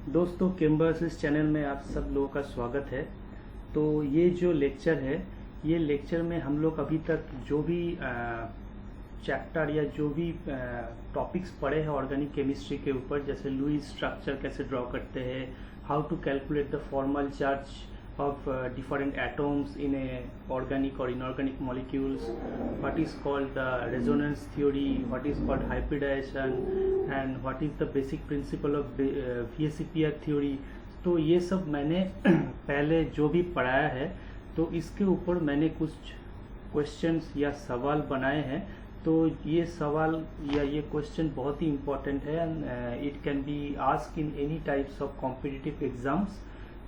दोस्तों, कैम्बस इस चैनल में आप सब लोगों का स्वागत है। तो ये जो लेक्चर है, ये लेक्चर में हम लोग अभी तक जो भी चैप्टर या जो भी टॉपिक्स पढ़े हैं ऑर्गेनिक केमिस्ट्री के ऊपर, जैसे लुईस स्ट्रक्चर कैसे ड्रॉ करते हैं, how to calculate the formal charge of different atoms in a organic or inorganic molecules, what is called the resonance theory, what is called hybridization, and what is the basic principle of VSEPR theory। तो ये सब मैंने पहले जो भी पढ़ाया है, तो इसके ऊपर मैंने कुछ क्वेश्चंस या सवाल बनाए हैं। तो ये सवाल या ये क्वेश्चन बहुत ही इम्पोर्टेंट है and it can be ask in any types of competitive exams.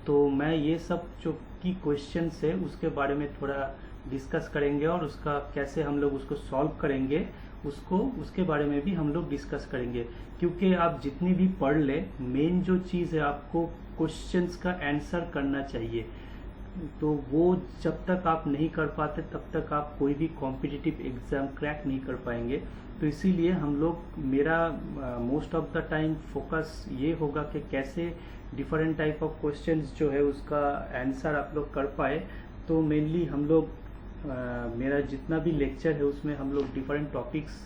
तो मैं ये सब जो की क्वेश्चंस है उसके बारे में थोड़ा डिस्कस करेंगे और उसका कैसे हम लोग उसको सॉल्व करेंगे उसके बारे में भी हम लोग डिस्कस करेंगे। क्योंकि आप जितनी भी पढ़ ले, मेन जो चीज़ है आपको क्वेश्चंस का आंसर करना चाहिए। तो वो जब तक आप नहीं कर पाते तब तक आप कोई भी कॉम्पिटिटिव एग्ज़ाम क्रैक नहीं कर पाएंगे। तो इसीलिए हम लोग मेरा most of the time focus ये होगा कि कैसे डिफरेंट टाइप ऑफ क्वेश्चंस जो है उसका आंसर आप लोग कर पाए। तो मेनली हम लोग मेरा जितना भी लेक्चर है उसमें हम लोग डिफरेंट टॉपिक्स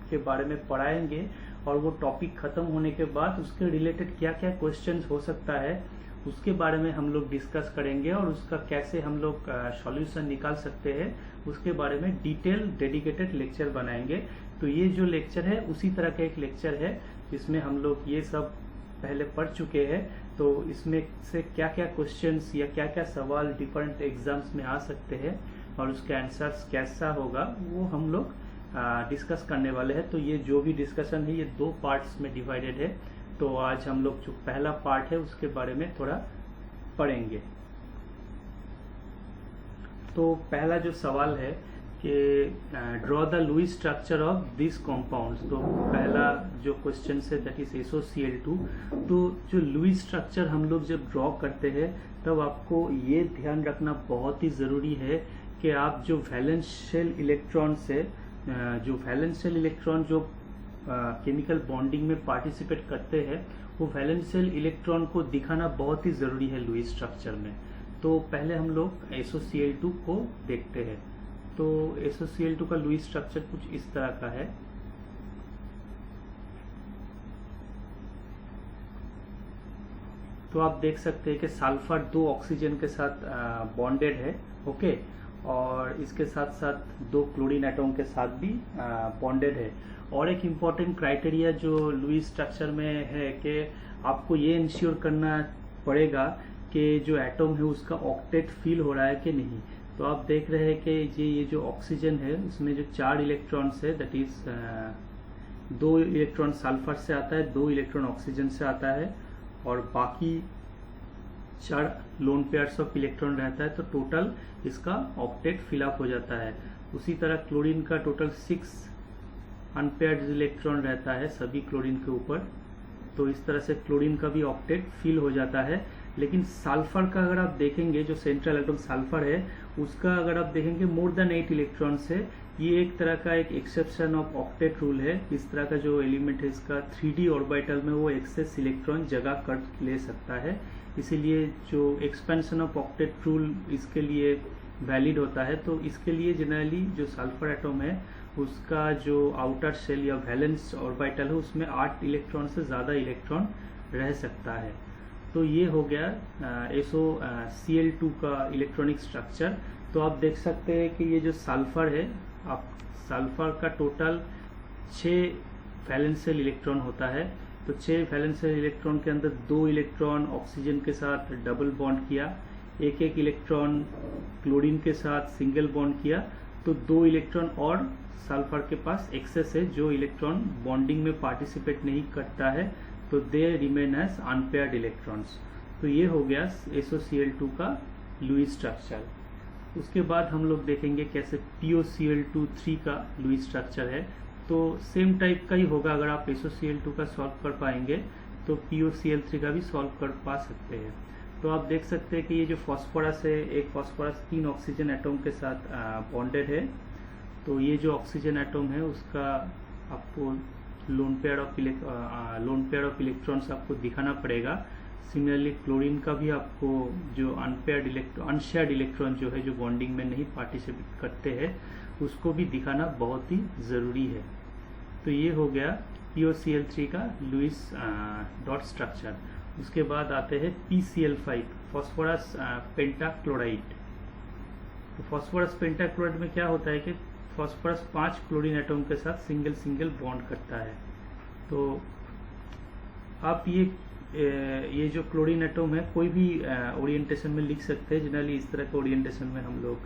के बारे में पढ़ाएंगे और वो टॉपिक ख़त्म होने के बाद उसके रिलेटेड क्या क्या क्वेश्चंस हो सकता है उसके बारे में हम लोग डिस्कस करेंगे और उसका कैसे हम लोग सॉल्यूशन निकाल सकते हैं उसके बारे में डिटेल डेडिकेटेड लेक्चर बनाएंगे। तो ये जो लेक्चर है उसी तरह का एक लेक्चर है जिसमें हम लोग ये सब पहले पढ़ चुके हैं। तो इसमें से क्या क्या क्वेश्चंस या क्या क्या सवाल डिफरेंट एग्जाम्स में आ सकते हैं और उसके आंसर्स कैसा होगा वो हम लोग डिस्कस करने वाले हैं। तो ये जो भी डिस्कशन है ये 2 पार्ट्स में डिवाइडेड है। तो आज हम लोग जो पहला पार्ट है उसके बारे में थोड़ा पढ़ेंगे। तो पहला जो सवाल है कि draw the Lewis structure of this compounds. तो पहला जो क्वेश्चन है दैट इज SOCl2। तो जो लुईस स्ट्रक्चर हम लोग जब ड्रॉ करते हैं तब आपको ये ध्यान रखना बहुत ही ज़रूरी है कि आप जो वैलेंस शेल इलेक्ट्रॉन से जो केमिकल बॉन्डिंग में पार्टिसिपेट करते हैं वो वैलेंस शेल इलेक्ट्रॉन को दिखाना बहुत ही ज़रूरी है लुईस स्ट्रक्चर में। तो पहले हम लोग SOCl2 को देखते हैं। तो SOCl2 का लुईस स्ट्रक्चर कुछ इस तरह का है। तो आप देख सकते हैं कि सल्फर 2 ऑक्सीजन के साथ बॉन्डेड है, ओके, और इसके साथ साथ 2 क्लोरीन एटम के साथ भी बॉन्डेड है। और एक इम्पॉर्टेंट क्राइटेरिया जो लुईस स्ट्रक्चर में है कि आपको ये इंश्योर करना पड़ेगा कि जो एटम है उसका ऑक्टेट फिल हो रहा है कि नहीं। तो आप देख रहे हैं कि ये जो ऑक्सीजन है उसमें जो 4 इलेक्ट्रॉन्स है दैट इज 2 इलेक्ट्रॉन सल्फर से आता है, 2 इलेक्ट्रॉन ऑक्सीजन से आता है और बाकी 4 लोन पेयर्स ऑफ इलेक्ट्रॉन रहता है। तो टोटल इसका ऑक्टेट फिलअप हो जाता है। उसी तरह क्लोरीन का टोटल 6 अनपेयर्ड इलेक्ट्रॉन रहता है सभी क्लोरीन के ऊपर। तो इस तरह से क्लोरीन का भी ऑक्टेट फिल हो जाता है। लेकिन सल्फर का अगर आप देखेंगे, जो सेंट्रल एटम सल्फर है उसका अगर आप देखेंगे मोर देन 8 इलेक्ट्रॉन से। ये एक तरह का एक एक्सेप्शन ऑफ ऑक्टेट रूल है। इस तरह का जो एलिमेंट है इसका 3D ऑर्बिटल में वो एक्सेस इलेक्ट्रॉन जगह कर ले सकता है। इसीलिए जो एक्सपेंशन ऑफ ऑक्टेट रूल इसके लिए वैलिड होता है। तो इसके लिए जनरली जो सल्फर एटम है उसका जो आउटर शेल या वैलेंस ऑर्बिटल है उसमें 8 इलेक्ट्रॉन से ज़्यादा इलेक्ट्रॉन रह सकता है। तो ये हो गया SOCl2 का इलेक्ट्रॉनिक स्ट्रक्चर। तो आप देख सकते हैं कि ये जो सल्फर है, आप सल्फर का टोटल 6 वैलेंस शेल इलेक्ट्रॉन होता है। तो 6 वैलेंस शेल इलेक्ट्रॉन के अंदर 2 इलेक्ट्रॉन ऑक्सीजन के साथ डबल बॉन्ड किया, एक इलेक्ट्रॉन क्लोरीन के साथ सिंगल बॉन्ड किया। तो 2 इलेक्ट्रॉन और सल्फर के पास एक्सेस है जो इलेक्ट्रॉन बॉन्डिंग में पार्टिसिपेट नहीं करता है। तो they remain as unpaired electrons. तो ये हो गया SOCl2 का लुईस स्ट्रक्चर। उसके बाद हम लोग देखेंगे कैसे POCl2-3 का लुईस स्ट्रक्चर है। तो सेम टाइप का ही होगा। अगर आप SOCl2 का सॉल्व कर पाएंगे तो POCl3 का भी सॉल्व कर पा सकते हैं। तो आप देख सकते हैं कि ये जो फॉस्फोरस है, एक फॉस्फोरस 3 ऑक्सीजन एटम के साथ बॉन्डेड है। तो ये जो ऑक्सीजन एटम है उसका आपको लोन पेयर ऑफ इलेक्ट्रॉन्स आपको दिखाना पड़ेगा। सिमिलरली क्लोरीन का भी आपको जो अनशेयर्ड इलेक्ट्रॉन जो है, जो बॉन्डिंग में नहीं पार्टिसिपेट करते हैं, उसको भी दिखाना बहुत ही ज़रूरी है। तो ये हो गया POCl3 का लुईस डॉट स्ट्रक्चर। उसके बाद आते हैं PCl5 फॉस्फोरस पेंटाक्लोराइड। तो फॉस्फोरस पेंटाक्लोराइड में क्या होता है कि फॉस्फोरस 5 क्लोरीन एटम के साथ सिंगल सिंगल बॉन्ड करता है। तो आप ये जो क्लोरीन एटम है कोई भी ओरिएंटेशन में लिख सकते हैं। जनरली इस तरह के ओरिएंटेशन में हम लोग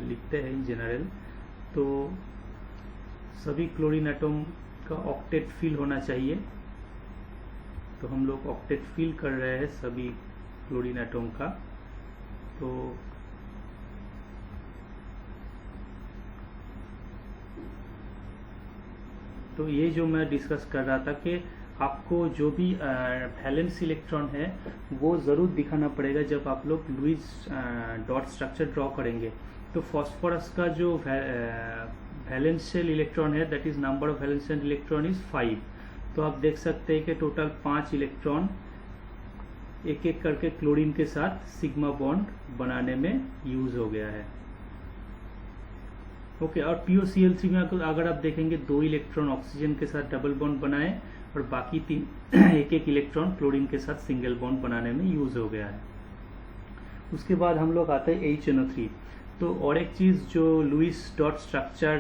लिखते हैं इन जनरल। तो सभी क्लोरीन एटम का ऑक्टेट फिल होना चाहिए। तो हम लोग ऑक्टेट फिल कर रहे हैं सभी क्लोरीन एटम का। तो ये जो मैं डिस्कस कर रहा था कि आपको जो भी वैलेंस इलेक्ट्रॉन है वो ज़रूर दिखाना पड़ेगा जब आप लोग लुईस डॉट स्ट्रक्चर ड्रॉ करेंगे। तो फॉस्फोरस का जो वैलेंशियल इलेक्ट्रॉन है, that is number of valential electron is 5। तो आप देख सकते हैं कि टोटल 5 इलेक्ट्रॉन एक एक करके क्लोरीन के साथ सिग्मा बॉन्ड बनाने में यूज हो गया है। ओके, और POCl3 में अगर आप देखेंगे 2 इलेक्ट्रॉन ऑक्सीजन के साथ डबल बॉन्ड बनाए और बाकी 3 एक एक इलेक्ट्रॉन क्लोरीन के साथ सिंगल बॉन्ड बनाने में यूज हो गया है। उसके बाद हम लोग आते हैं HNO3। तो और एक चीज़ जो लुईस डॉट स्ट्रक्चर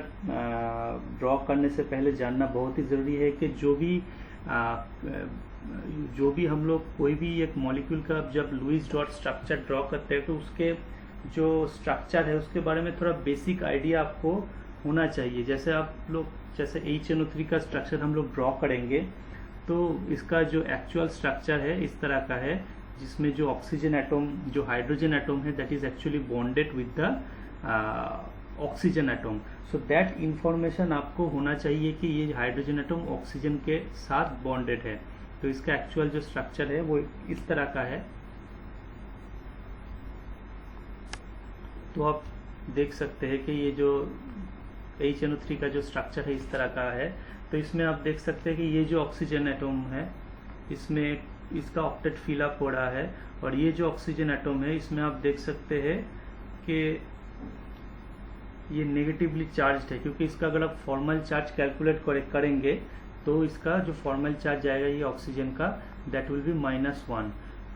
ड्रॉ करने से पहले जानना बहुत ही ज़रूरी है कि जो भी हम लोग कोई भी एक मॉलिक्यूल का जब लुईस डॉट स्ट्रक्चर ड्रॉ करते हैं तो उसके जो स्ट्रक्चर है उसके बारे में थोड़ा बेसिक आइडिया आपको होना चाहिए। जैसे HNO3 का स्ट्रक्चर हम लोग ड्रॉ करेंगे तो इसका जो एक्चुअल स्ट्रक्चर है इस तरह का है, जिसमें जो ऑक्सीजन एटम, जो हाइड्रोजन एटम है, that is actually bonded with the oxygen atom. So that information आपको होना चाहिए कि ये हाइड्रोजन एटम ऑक्सीजन के साथ बॉन्डेड है। तो इसका एक्चुअल जो स्ट्रक्चर है वो इस तरह का है। तो आप देख सकते हैं कि ये जो HNO3 का जो स्ट्रक्चर है इस तरह का है। तो इसमें आप देख सकते हैं कि ये जो ऑक्सीजन एटम है इसमें इसका ऑक्टेट फिल अप हो रहा है, और ये जो ऑक्सीजन एटम है इसमें आप देख सकते हैं कि ये नेगेटिवली चार्ज्ड है, क्योंकि इसका अगर आप फॉर्मल चार्ज कैलकुलेट करेंगे तो इसका जो फॉर्मल चार्ज आएगा ये ऑक्सीजन का, दैट विल बी -1।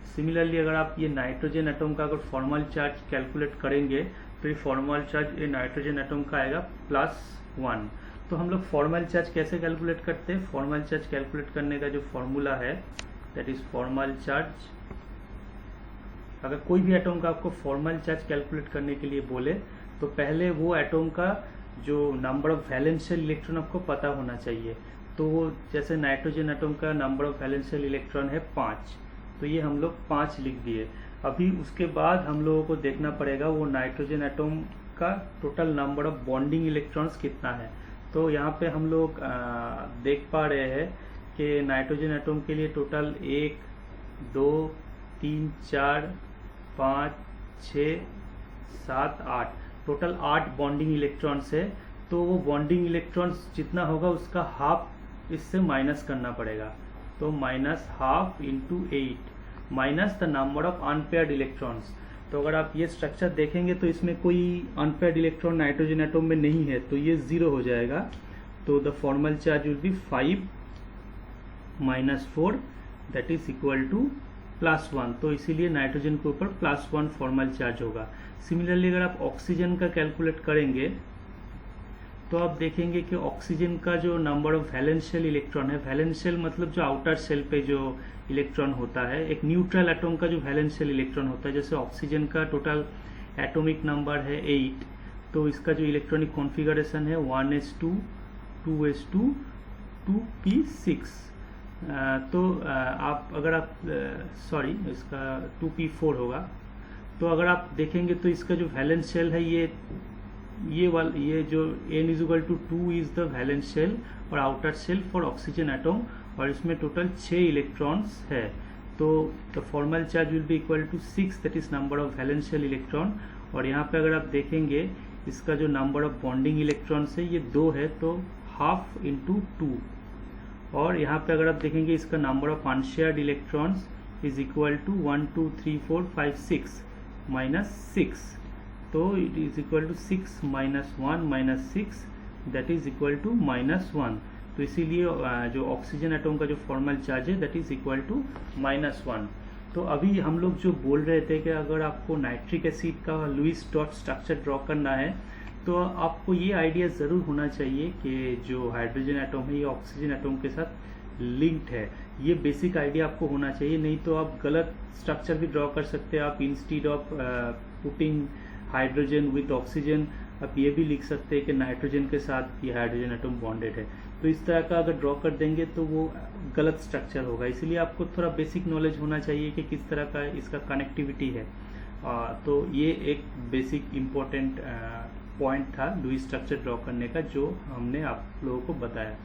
सिमिलरली अगर आप ये नाइट्रोजन एटम का अगर फॉर्मल चार्ज कैलकुलेट करेंगे तो ये फॉर्मल चार्ज ये नाइट्रोजन एटम का आएगा +1। तो हम लोग फॉर्मल चार्ज कैसे कैलकुलेट करते हैं? फॉर्मल चार्ज कैलकुलेट करने का जो फॉर्मूला है दैट इज फॉर्मल चार्ज। अगर कोई भी एटम का आपको फॉर्मल चार्ज कैलकुलेट करने के लिए बोले तो पहले वो एटम का जो नंबर ऑफ वैलेंशियल इलेक्ट्रॉन आपको पता होना चाहिए। तो वो जैसे नाइट्रोजन एटम का नंबर ऑफ वैलेंशियल इलेक्ट्रॉन है 5, तो ये हम लोग 5 लिख दिए। अभी उसके बाद हम लोगों को देखना पड़ेगा वो नाइट्रोजन एटम का total number of bonding electrons कितना है। तो यहाँ पे हम लोग देख पा रहे हैं कि नाइट्रोजन एटम के लिए टोटल 1 2 3 4 5 6 7 8 टोटल 8 बॉन्डिंग इलेक्ट्रॉन्स है। तो वो बॉन्डिंग इलेक्ट्रॉन्स जितना होगा उसका हाफ इससे माइनस करना पड़ेगा। तो -12 × 8 minus the number of unpaired electrons. तो अगर आप ये स्ट्रक्चर देखेंगे तो इसमें कोई अनपेयर्ड इलेक्ट्रॉन नाइट्रोजन एटम में नहीं है, तो ये 0 हो जाएगा। तो the formal charge will be 5 - 4 that is equal to +1। तो इसीलिए नाइट्रोजन के ऊपर +1 फॉर्मल चार्ज होगा। सिमिलरली अगर आप ऑक्सीजन का कैलकुलेट करेंगे तो आप देखेंगे कि ऑक्सीजन का जो नंबर ऑफ वैलेंशियल इलेक्ट्रॉन है, वैलेंशियल मतलब जो आउटर सेल पे जो इलेक्ट्रॉन होता है, एक न्यूट्रल एटम का जो वैलेंशियल इलेक्ट्रॉन होता है, जैसे ऑक्सीजन का टोटल एटॉमिक नंबर है 8, तो इसका जो इलेक्ट्रॉनिक कॉन्फ़िगरेशन है 1s2 2s2 2p6। तो आप अगर आप सॉरी इसका 2p4 होगा। तो अगर आप देखेंगे तो इसका जो वैलेंस शेल है ये जो n=2 is the valence shell और outer shell for oxygen atom, और इसमें टोटल 6 इलेक्ट्रॉन्स है। तो the formal charge will be equal to 6 that is number of valence shell electron. और यहाँ पे अगर आप देखेंगे इसका जो नंबर ऑफ बॉन्डिंग इलेक्ट्रॉन्स है ये 2 है, तो हाफ × 2। और यहाँ पे अगर आप देखेंगे इसका number of unshared electrons is equal to 1 2 3 4 5 6 minus 6, तो it is equal to 6 minus 1 minus 6 that is equal to -1। तो इसीलिए जो ऑक्सीजन एटम का जो फॉर्मल चार्ज है दैट इज इक्वल टू -1। तो अभी हम लोग जो बोल रहे थे कि अगर आपको नाइट्रिक एसिड का लुईस डॉट स्ट्रक्चर ड्रॉ करना है तो आपको ये आइडिया ज़रूर होना चाहिए कि जो हाइड्रोजन एटम है ये ऑक्सीजन एटम के साथ लिंक्ड है। ये बेसिक आइडिया आपको होना चाहिए, नहीं तो आप गलत स्ट्रक्चर भी ड्रॉ कर सकते हैं। आप instead of putting hydrogen with oxygen आप ये भी लिख सकते हैं कि नाइट्रोजन के साथ ये हाइड्रोजन एटम बॉन्डेड है। तो इस तरह का अगर ड्रॉ कर देंगे तो वो गलत स्ट्रक्चर होगा, इसलिए आपको थोड़ा बेसिक नॉलेज होना चाहिए कि किस तरह का इसका कनेक्टिविटी है। तो ये एक बेसिक इम्पोर्टेंट पॉइंट था लुईस स्ट्रक्चर ड्रॉ करने का जो हमने आप लोगों को बताया।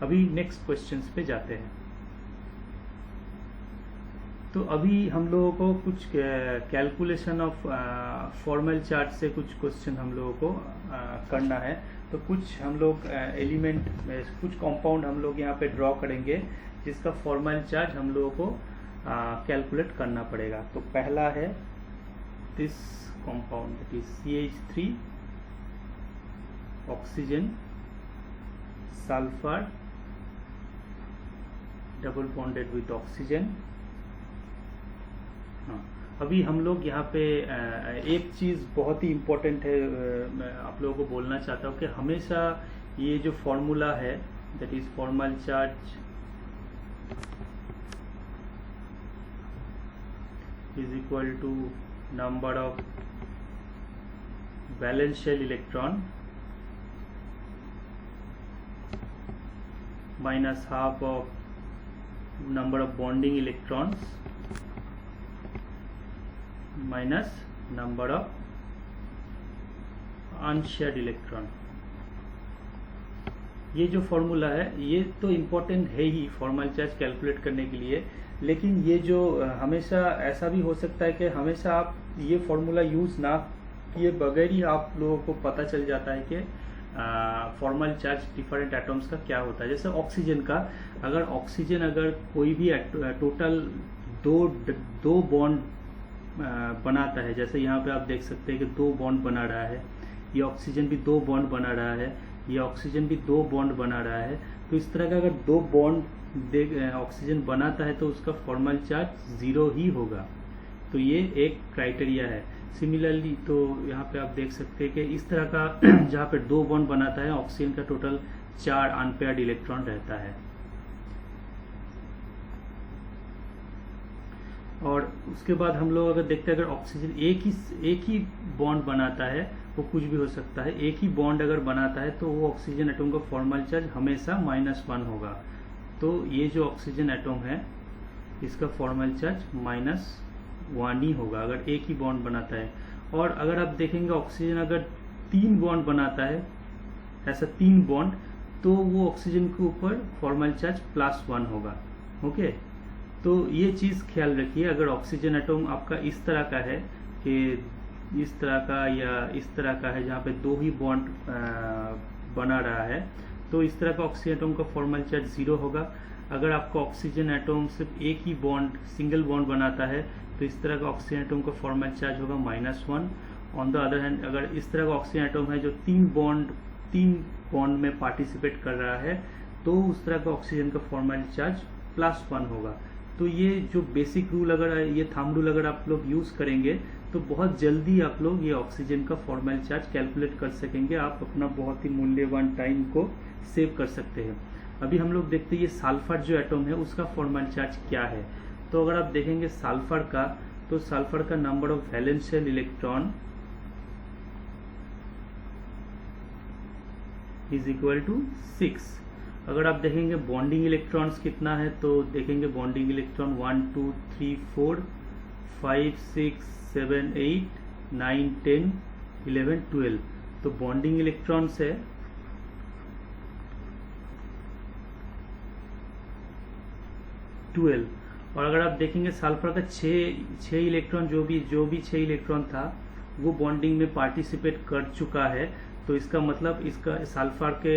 अभी नेक्स्ट क्वेश्चंस पे जाते हैं। तो अभी हम लोगों को कुछ कैलकुलेशन ऑफ फॉर्मल चार्ज से कुछ क्वेश्चन हम लोगों को करना है। तो कुछ हम लोग एलिमेंट कुछ कंपाउंड हम लोग यहाँ पे ड्रॉ करेंगे जिसका फॉर्मल चार्ज हम लोगों को कैलकुलेट करना पड़ेगा। तो पहला है this compound that is CH3 oxygen sulphur double bonded with oxygen. हाँ, अभी हम लोग यहाँ पे एक चीज़ बहुत ही इम्पोर्टेंट है, मैं आप लोगों को बोलना चाहता हूँ कि हमेशा ये जो फॉर्मूला है that is formal charge is equal to number of valence shell electron minus half of number of bonding electrons minus number of unshared electron। ये जो फॉर्मूला है ये तो इम्पोर्टेंट है ही फॉर्मल चार्ज कैलकुलेट करने के लिए, लेकिन ये जो हमेशा ऐसा भी हो सकता है कि हमेशा आप ये फॉर्मूला यूज ना किए बगैर ही आप लोगों को पता चल जाता है कि फॉर्मल चार्ज डिफरेंट एटम्स का क्या होता है। जैसे ऑक्सीजन का, अगर ऑक्सीजन अगर कोई भी टोटल दो बॉन्ड बनाता है, जैसे यहाँ पे आप देख सकते हैं कि 2 बॉन्ड बना रहा है, ये ऑक्सीजन भी 2 बॉन्ड बना रहा है, ये ऑक्सीजन भी 2 बॉन्ड बना रहा है। तो इस तरह का अगर 2 बॉन्ड ऑक्सीजन बनाता है तो उसका फॉर्मल चार्ज 0 ही होगा। तो ये एक क्राइटेरिया है। सिमिलरली तो यहाँ पे आप देख सकते हैं कि इस तरह का जहाँ पे 2 बॉन्ड बनाता है ऑक्सीजन का टोटल 4 अनपेयर्ड इलेक्ट्रॉन रहता है। और उसके बाद हम लोग अगर देखते हैं अगर ऑक्सीजन एक ही बॉन्ड बनाता है, वो कुछ भी हो सकता है, एक ही बॉन्ड अगर बनाता है तो वो ऑक्सीजन एटम का फॉर्मल चार्ज हमेशा -1 होगा। तो ये जो ऑक्सीजन एटम है इसका फॉर्मल चार्ज -1 ही होगा अगर एक ही बॉन्ड बनाता है। और अगर आप देखेंगे ऑक्सीजन अगर 3 बॉन्ड बनाता है, ऐसा 3 बॉन्ड, तो वो ऑक्सीजन के ऊपर फॉर्मल चार्ज +1 होगा। ओके, तो ये चीज़ ख्याल रखिए। अगर ऑक्सीजन एटम आपका इस तरह का है कि इस तरह का या इस तरह का है जहाँ पे 2 ही बॉन्ड बना रहा है, तो इस तरह का ऑक्सीजन एटम का फॉर्मल चार्ज 0 होगा। अगर आपका ऑक्सीजन एटम सिर्फ एक ही बॉन्ड सिंगल बॉन्ड बनाता है तो इस तरह का ऑक्सीजन एटम का फॉर्मल चार्ज होगा -1। ऑन द अदर हैंड अगर इस तरह का ऑक्सीजन एटम है जो 3 बॉन्ड में पार्टिसिपेट कर रहा है तो उस तरह का ऑक्सीजन का फॉर्मल चार्ज +1 होगा। तो ये जो बेसिक रूल अगर ये थंब रूल अगर आप लोग यूज़ करेंगे तो बहुत जल्दी आप लोग ये ऑक्सीजन का फॉर्मल चार्ज कैलकुलेट कर सकेंगे। आप अपना बहुत ही मूल्यवान टाइम को सेव कर सकते हैं। अभी हम लोग देखते हैं ये सल्फर जो एटम है उसका फॉर्मल चार्ज क्या है। तो अगर आप देखेंगे सल्फर का, तो सल्फर का number of valence shell electron is equal to 6। अगर आप देखेंगे बॉन्डिंग इलेक्ट्रॉन्स कितना है तो देखेंगे बॉन्डिंग इलेक्ट्रॉन 1 2 3 4 5 6 7 8 9 10 11 12। तो बॉन्डिंग इलेक्ट्रॉन्स है 12। और अगर आप देखेंगे सल्फर का 6 इलेक्ट्रॉन जो भी 6 इलेक्ट्रॉन था वो बॉन्डिंग में पार्टिसिपेट कर चुका है। तो इसका मतलब इसका सल्फर के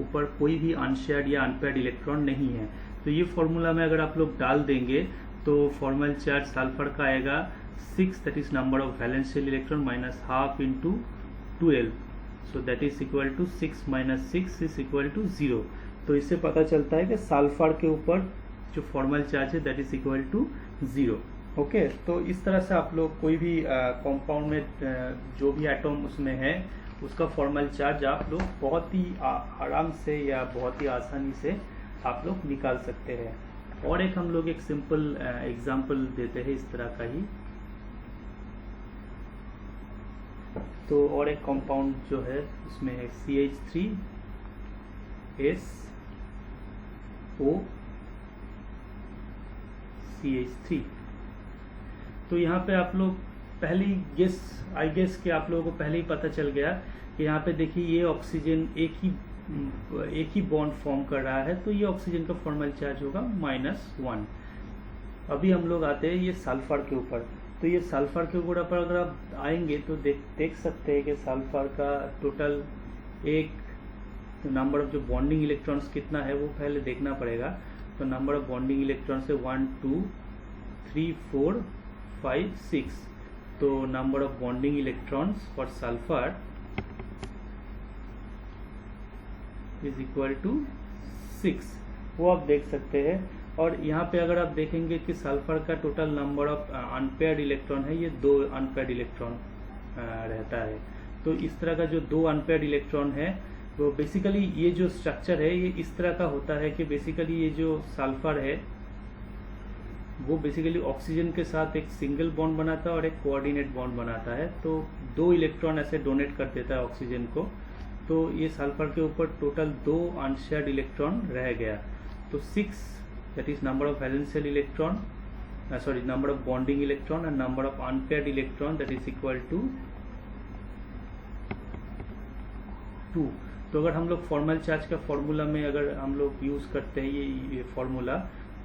ऊपर कोई भी अनशेयर्ड या अनपेयर्ड इलेक्ट्रॉन नहीं है। तो ये फॉर्मूला में अगर आप लोग डाल देंगे तो फॉर्मल चार्ज सल्फर का आएगा 6, that is number of valence shell electron minus half into 12, so that is equal to 6 minus 6 is equal to 0। तो इससे पता चलता है कि सल्फर के ऊपर जो फॉर्मल चार्ज है that is equal to 0। Okay, तो इस तरह से आप लोग कोई भी कंपाउंड में जो भी एटम उसमें है उसका फॉर्मल चार्ज आप लोग बहुत ही आराम से या बहुत ही आसानी से आप लोग निकाल सकते हैं। और एक हम लोग एक सिंपल एग्जांपल देते हैं इस तरह का ही। तो और एक कंपाउंड जो है उसमें है CH3SO। CH3। तो यहाँ पे आप लोग पहली आई गेस कि आप लोगों को पहले ही पता चल गया कि यहाँ पे देखिए ये ऑक्सीजन एक ही बॉन्ड फॉर्म कर रहा है, तो ये ऑक्सीजन का फॉर्मल चार्ज होगा -1। अभी हम लोग आते हैं ये सल्फर के ऊपर। तो ये सल्फर के ऊपर अगर आप आएंगे तो देख सकते हैं कि सल्फर का टोटल एक नंबर ऑफ जो बॉन्डिंग इलेक्ट्रॉन्स कितना है वो पहले देखना पड़ेगा। तो नंबर ऑफ बॉन्डिंग इलेक्ट्रॉन्स है 1 2 3 4 5 6। तो number of bonding electrons for sulphur is equal to 6, वो आप देख सकते हैं। और यहाँ पे अगर आप देखेंगे कि सल्फर का total number of unpaired electron है, ये 2 अनपेयर्ड इलेक्ट्रॉन रहता है। तो इस तरह का जो 2 अनपेयर्ड इलेक्ट्रॉन है वो बेसिकली ये जो स्ट्रक्चर है ये इस तरह का होता है कि बेसिकली ये जो सल्फर है वो बेसिकली ऑक्सीजन के साथ एक सिंगल बॉन्ड बनाता है और एक कोऑर्डिनेट बॉन्ड बनाता है। तो 2 इलेक्ट्रॉन ऐसे डोनेट कर देता है ऑक्सीजन को। तो ये सल्फर के ऊपर टोटल 2 अनशेयर्ड इलेक्ट्रॉन रह गया। तो 6 that is number of valence shell electron, number of bonding electron and number of unpaired electron that is equal to 2। तो अगर हम लोग फॉर्मल चार्ज का फॉर्मूला में अगर हम लोग यूज करते हैं ये फॉर्मूला,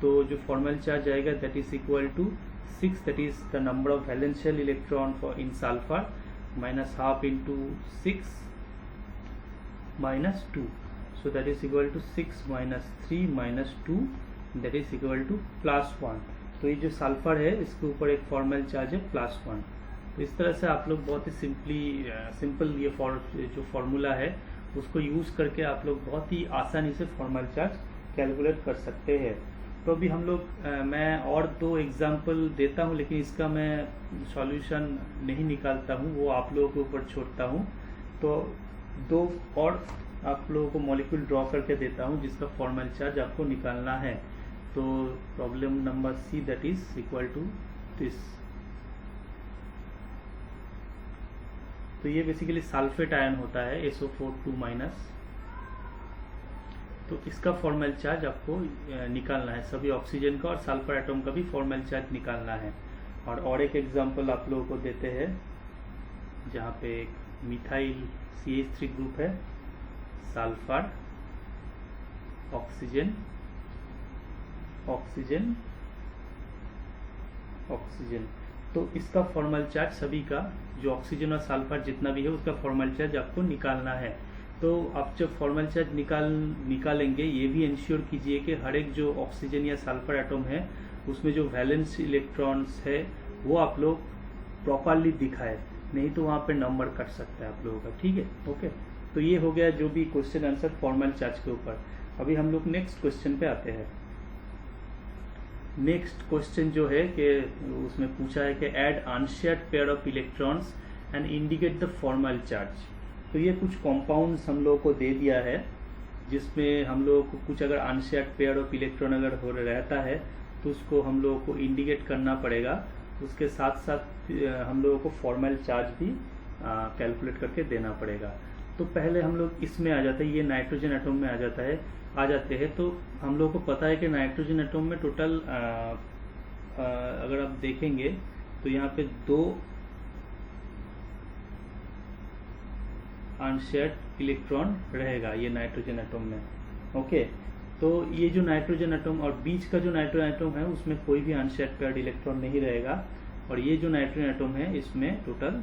तो जो फॉर्मल चार्ज आएगा that is equal to 6, that is the number of valence shell electron for in sulphur minus half into 6 minus 2, so that is equal to 6 minus 3 minus 2 that is equal to +1। तो ये जो sulphur है इसके ऊपर एक formal charge है +1। तो इस तरह से आप लोग बहुत ही सिंपल ये जो फॉर्मूला है उसको यूज करके आप लोग बहुत ही आसानी से फॉर्मल चार्ज कैलकुलेट कर सकते हैं। तो अभी हम लोग मैं और 2 एग्जाम्पल देता हूँ, लेकिन इसका मैं सॉल्यूशन नहीं निकालता हूँ, वो आप लोगों के ऊपर छोड़ता हूँ। तो 2 और आप लोगों को मॉलिक्यूल ड्रॉ करके देता हूँ जिसका फॉर्मल चार्ज आपको निकालना है। तो problem number C that is equal to this. तो ये बेसिकली सल्फेट आयन होता है SO4 2-। तो इसका फॉर्मल चार्ज आपको निकालना है, सभी ऑक्सीजन का और सल्फर एटम का भी फॉर्मल चार्ज निकालना है। और एक एग्जांपल आप लोगों को देते हैं जहाँ पे एक मिथाइल CH3 ग्रुप है, सल्फर, ऑक्सीजन, ऑक्सीजन, ऑक्सीजन। तो इसका फॉर्मल चार्ज सभी का जो ऑक्सीजन और सल्फर जितना भी है उसका फॉर्मल चार्ज आपको निकालना है। तो आप जब फॉर्मल चार्ज निकालेंगे ये भी इंश्योर कीजिए कि हर एक जो ऑक्सीजन या सल्फर एटम है उसमें जो वैलेंस इलेक्ट्रॉन्स है वो आप लोग प्रॉपरली दिखाए, नहीं तो वहाँ पे नंबर कट सकता है आप लोगों का। ठीक है, ओके। तो ये हो गया जो भी क्वेश्चन आंसर फॉर्मल चार्ज के ऊपर। अभी हम लोग नेक्स्ट क्वेश्चन पे आते हैं। नेक्स्ट क्वेश्चन जो है कि उसमें पूछा है कि add unshared pair of electrons and indicate the formal charge. तो ये कुछ कंपाउंड्स हम लोगों को दे दिया है जिसमें हम लोगों को कुछ अगर अनशेयर्ड पेयर ऑफ इलेक्ट्रॉन अगर हो रहता है तो उसको हम लोगों को इंडिकेट करना पड़ेगा। उसके साथ साथ हम लोगों को फॉर्मल चार्ज भी कैलकुलेट करके देना पड़ेगा। तो पहले हम लोग इसमें आ जाते हैं, ये नाइट्रोजन एटम में आ जाते हैं। तो हम लोगों को पता है कि नाइट्रोजन एटम में टोटल अगर आप देखेंगे तो यहाँ पे 2 अनशेयर्ड इलेक्ट्रॉन रहेगा ये नाइट्रोजन एटम में। ओके, तो ये जो नाइट्रोजन एटम और बीच का जो नाइट्रोजन एटम है उसमें कोई भी अनशेयर्ड पेयर्ड इलेक्ट्रॉन नहीं रहेगा। और ये जो नाइट्रोजन एटम है इसमें टोटल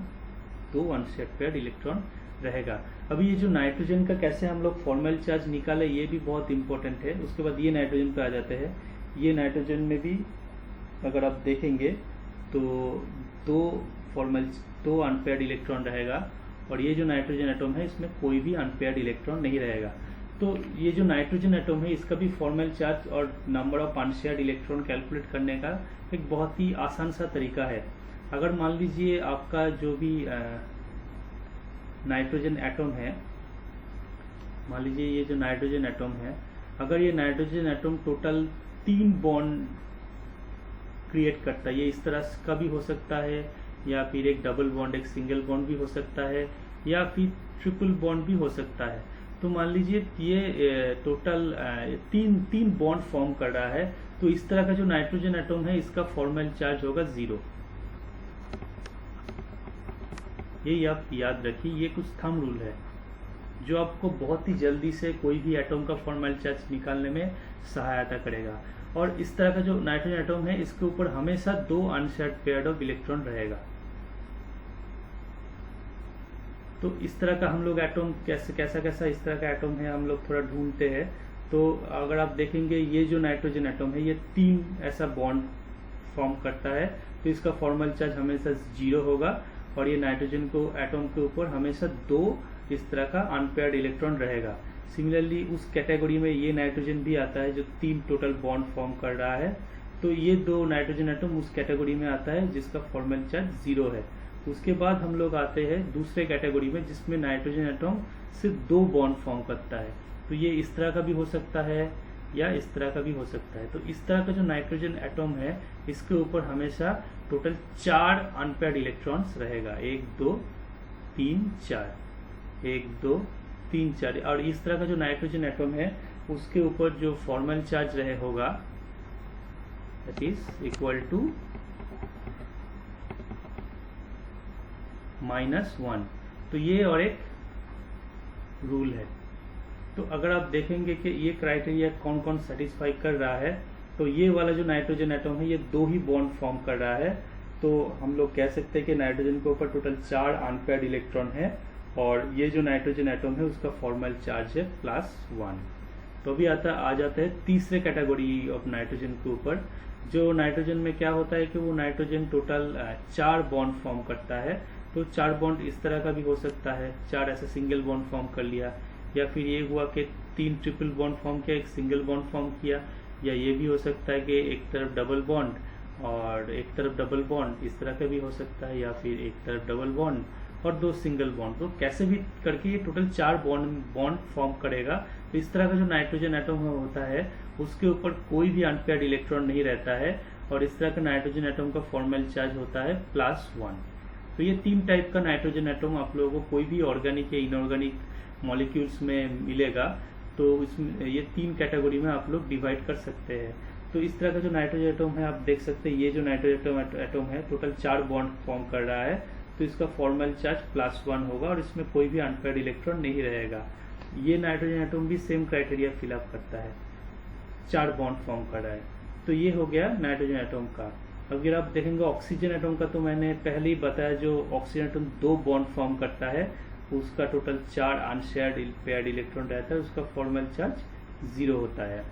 2 अनशेयर्ड पेयर्ड इलेक्ट्रॉन रहेगा। अभी ये जो नाइट्रोजन का कैसे हम लोग फॉर्मल चार्ज निकाले ये भी बहुत इंपॉर्टेंट है। उसके बाद ये नाइट्रोजन पे आ जाते हैं। ये नाइट्रोजन में भी अगर आप देखेंगे तो दो अनपेयर्ड इलेक्ट्रॉन रहेगा, और ये जो नाइट्रोजन एटम है इसमें कोई भी अनपेयर्ड इलेक्ट्रॉन नहीं रहेगा। तो ये जो नाइट्रोजन एटम है इसका भी फॉर्मल चार्ज और number of unshared electron calculate करने का एक बहुत ही आसान सा तरीका है। अगर मान लीजिए आपका जो भी नाइट्रोजन एटम है, मान लीजिए ये जो नाइट्रोजन एटम है, अगर ये nitrogen atom total 3 bond create करता है, ये इस तरह का भी हो सकता है, या फिर एक डबल बॉन्ड एक सिंगल बॉन्ड भी हो सकता है, या फिर ट्रिपल बॉन्ड भी हो सकता है। तो मान लीजिए ये टोटल तीन बॉन्ड फॉर्म कर रहा है, तो इस तरह का जो नाइट्रोजन एटम है इसका फॉर्मल चार्ज होगा 0। ये आप याद रखिए, ये कुछ थंब रूल है जो आपको बहुत ही जल्दी से कोई भी एटम का फॉर्मल चार्ज निकालने में सहायता करेगा। और इस तरह का जो नाइट्रोजन एटम है इसके ऊपर हमेशा 2 अनशेयर्ड पेयर ऑफ इलेक्ट्रॉन रहेगा। तो इस तरह का हम लोग एटम कैसा इस तरह का एटम है हम लोग थोड़ा ढूंढते हैं। तो अगर आप देखेंगे ये जो नाइट्रोजन एटम है ये 3 ऐसा बॉन्ड फॉर्म करता है, तो इसका फॉर्मल चार्ज हमेशा 0 होगा, और ये नाइट्रोजन को एटम के ऊपर हमेशा 2 इस तरह का अनपेयर्ड इलेक्ट्रॉन रहेगा। सिमिलरली उस कैटेगरी में ये नाइट्रोजन भी आता है जो 3 टोटल बॉन्ड फॉर्म कर रहा है, तो ये 2 नाइट्रोजन एटम उस कैटेगरी में आता है जिसका फॉर्मल चार्ज 0 है। उसके बाद हम लोग आते हैं दूसरे कैटेगरी में जिसमें नाइट्रोजन एटम सिर्फ 2 बॉन्ड फॉर्म करता है, तो ये इस तरह का भी हो सकता है या इस तरह का भी हो सकता है। तो इस तरह का जो नाइट्रोजन एटम है इसके ऊपर हमेशा टोटल 4 अनपेयर्ड इलेक्ट्रॉन्स रहेगा, 1 2 3 4, 1 2 3 4। और इस तरह का जो नाइट्रोजन एटम है उसके ऊपर जो फॉर्मल चार्ज रहे होगा दैट इज इक्वल टू -1। तो ये और एक रूल है। तो अगर आप देखेंगे कि ये क्राइटेरिया कौन कौन सेटिस्फाई कर रहा है, तो ये वाला जो नाइट्रोजन एटम है ये 2 ही बॉन्ड फॉर्म कर रहा है, तो हम लोग कह सकते हैं कि नाइट्रोजन के ऊपर टोटल 4 अनपेयर्ड इलेक्ट्रॉन है, और ये जो नाइट्रोजन एटम है उसका फॉर्मल चार्ज है +1। तो अभी आ जाता है तीसरे कैटेगरी ऑफ नाइट्रोजन के ऊपर। जो नाइट्रोजन में क्या होता है कि वो नाइट्रोजन टोटल 4 बॉन्ड फॉर्म करता है, तो 4 बॉन्ड इस तरह का भी हो सकता है, 4 ऐसे सिंगल बॉन्ड फॉर्म कर लिया, या फिर ये हुआ कि 3 ट्रिपल बॉन्ड फॉर्म किया, एक सिंगल बॉन्ड फॉर्म किया, या ये भी हो सकता है कि एक तरफ डबल बॉन्ड और एक तरफ डबल बॉन्ड, इस तरह का भी हो सकता है, या फिर एक तरफ डबल बॉन्ड और 2 सिंगल बॉन्ड। तो कैसे भी करके ये टोटल 4 बॉन्ड फॉर्म करेगा। तो इस तरह का जो नाइट्रोजन एटम होता है उसके ऊपर कोई भी अनपेयर्ड इलेक्ट्रॉन नहीं रहता है, और इस तरह का नाइट्रोजन एटम का फॉर्मल चार्ज होता है +1। तो ये 3 टाइप का नाइट्रोजन एटम आप लोगों को कोई भी ऑर्गेनिक या इनऑर्गेनिक मॉलिक्यूल्स में मिलेगा, तो इसमें ये 3 कैटेगरी में आप लोग डिवाइड कर सकते हैं। तो इस तरह का जो नाइट्रोजन एटम है आप देख सकते हैं, ये जो नाइट्रोजन एटम है टोटल 4 बॉन्ड फॉर्म कर रहा है, तो इसका फॉर्मल चार्ज +1 होगा, और इसमें कोई भी अनपेयर्ड इलेक्ट्रॉन नहीं रहेगा। ये नाइट्रोजन एटम भी सेम क्राइटेरिया फिलअप करता है, 4 बॉन्ड फॉर्म कर रहा है। तो ये हो गया नाइट्रोजन एटम का। अगर आप देखेंगे ऑक्सीजन एटम का, तो मैंने पहले ही बताया जो ऑक्सीजन एटम 2 बॉन्ड फॉर्म करता है उसका टोटल 4 अनशेयर्ड पेयर्ड इलेक्ट्रॉन रहता है, उसका फॉर्मल चार्ज 0 होता है।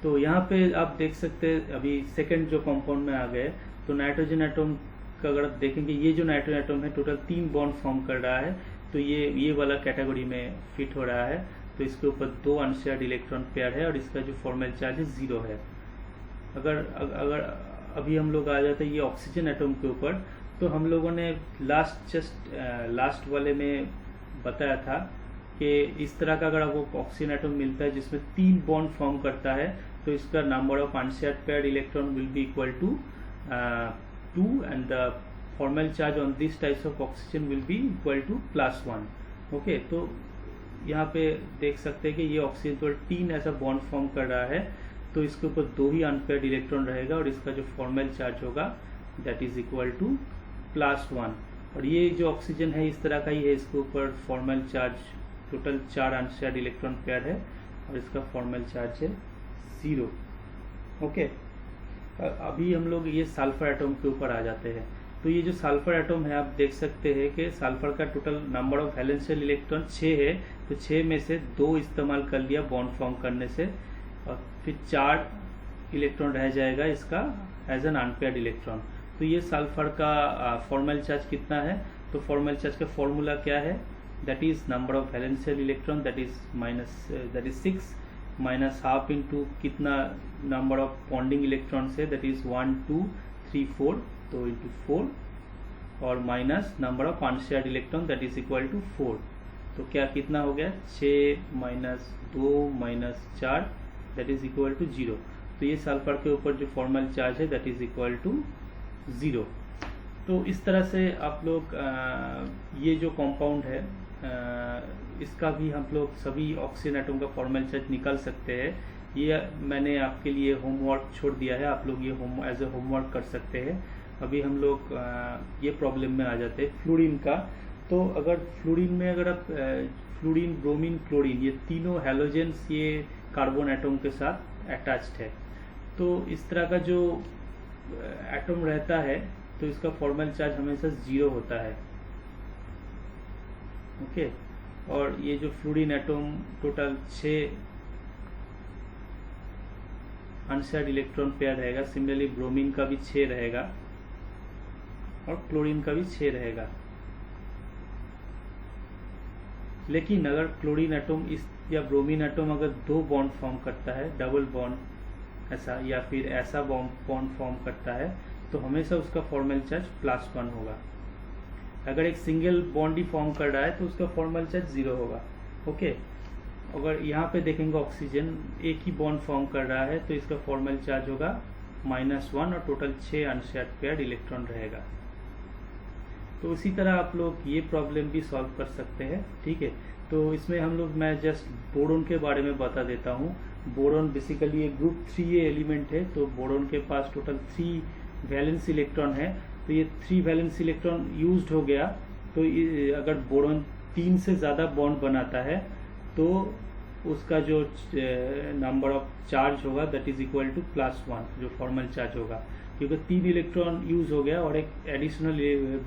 तो यहाँ पे आप देख सकते हैं अभी सेकंड जो कंपाउंड में आ गए, तो नाइट्रोजन एटम का अगर आप देखेंगे ये जो नाइट्रोजन एटम है टोटल 3 बॉन्ड फॉर्म कर रहा है, तो ये वाला कैटेगरी में फिट हो रहा है, तो इसके ऊपर 2 अनशेयर्ड इलेक्ट्रॉन पेयर है, और इसका जो फॉर्मल चार्ज है 0 है। अगर अभी हम लोग आ जाते हैं ये ऑक्सीजन एटम के ऊपर, तो हम लोगों ने लास्ट वाले में बताया था कि इस तरह का अगर आपको ऑक्सीजन एटम मिलता है जिसमें 3 बॉन्ड फॉर्म करता है, तो इसका number of unshared paired electron will be equal to 2, and the formal charge on these types of oxygen will be equal to +1। Okay, तो यहाँ पे देख सकते हैं कि ये ऑक्सीजन पर 3 ऐसा बॉन्ड फॉर्म कर रहा है, तो इसके ऊपर 2 ही अनपेयर्ड इलेक्ट्रॉन रहेगा, और इसका जो फॉर्मल चार्ज होगा दैट इज इक्वल टू +1। और ये जो ऑक्सीजन है इस तरह का ही है, इसके ऊपर formal charge total 4 unshared electron pair है, और इसका फॉर्मल चार्ज है 0। ओके, अभी हम लोग ये सल्फर एटम के ऊपर आ जाते हैं। तो ये जो सल्फर एटम है आप देख सकते हैं कि सल्फर का total number of valential electron 6 है, तो 6 में से 2 इस्तेमाल कर लिया बॉन्ड फॉर्म करने से, और फिर 4 इलेक्ट्रॉन रह जाएगा इसका एज एन अनपेयर्ड इलेक्ट्रॉन। तो ये सल्फर का फॉर्मल चार्ज कितना है, तो फॉर्मल चार्ज का फॉर्मूला क्या है, that is number of valential electron that is 6 minus half into कितना नंबर ऑफ बॉन्डिंग इलेक्ट्रॉन्स है, दैट इज 1 2 3 4, तो इंटू 4 और minus number of unshared electron that is equal to 4। तो क्या कितना हो गया, 6 minus 2 minus 4 that is equal to 0। तो ये सल्फर के ऊपर जो फॉर्मल चार्ज है दैट इज इक्वल टू 0। तो इस तरह से आप लोग ये जो कंपाउंड है इसका भी हम लोग सभी ऑक्सीजन एटम का फॉर्मल चार्ज निकाल सकते हैं। ये मैंने आपके लिए होमवर्क छोड़ दिया है, आप लोग ये एज ए होमवर्क कर सकते हैं। अभी हम लोग ये प्रॉब्लम में आ जाते हैं फ्लोरीन का। तो अगर फ्लोरीन में अगर आप फ्लोरीन ब्रोमीन क्लोरीन ये तीनों हैलोजेंस ये कार्बन एटम के साथ अटैच्ड है, तो इस तरह का जो एटम रहता है तो इसका फॉर्मल चार्ज हमेशा 0 होता है। ओके, और ये जो fluorine atom total 6 unshared electron pair रहेगा, सिमिलरली ब्रोमीन का भी 6 रहेगा और क्लोरीन का भी 6 रहेगा। लेकिन अगर क्लोरीन एटम इस या ब्रोमीन एटम अगर 2 बॉन्ड फॉर्म करता है, डबल बॉन्ड ऐसा या फिर ऐसा बॉन्ड फॉर्म करता है, तो हमेशा उसका फॉर्मल चार्ज +1 होगा। अगर एक सिंगल बॉन्ड ही फॉर्म कर रहा है तो उसका फॉर्मल चार्ज 0 होगा। ओके, अगर यहाँ पे देखेंगे ऑक्सीजन एक ही बॉन्ड फॉर्म कर रहा है तो इसका फॉर्मल चार्ज होगा -1 और टोटल 6 अनशेयर्ड पेयर्ड इलेक्ट्रॉन रहेगा। तो इसी तरह आप लोग ये प्रॉब्लम भी सॉल्व कर सकते हैं। ठीक है, तो इसमें हम लोग मैं जस्ट बोरोन के बारे में बता देता हूँ। बोरोन बेसिकली एक ग्रुप 3A एलिमेंट है, तो बोरोन के पास टोटल 3 वैलेंस इलेक्ट्रॉन है। तो ये 3 वैलेंस इलेक्ट्रॉन यूज्ड हो गया, तो अगर बोरोन 3 से ज़्यादा बॉन्ड बनाता है तो उसका जो नंबर ऑफ चार्ज होगा दैट इज इक्वल टू +1 जो फॉर्मल चार्ज होगा, क्योंकि 3 इलेक्ट्रॉन यूज हो गया और एक एडिशनल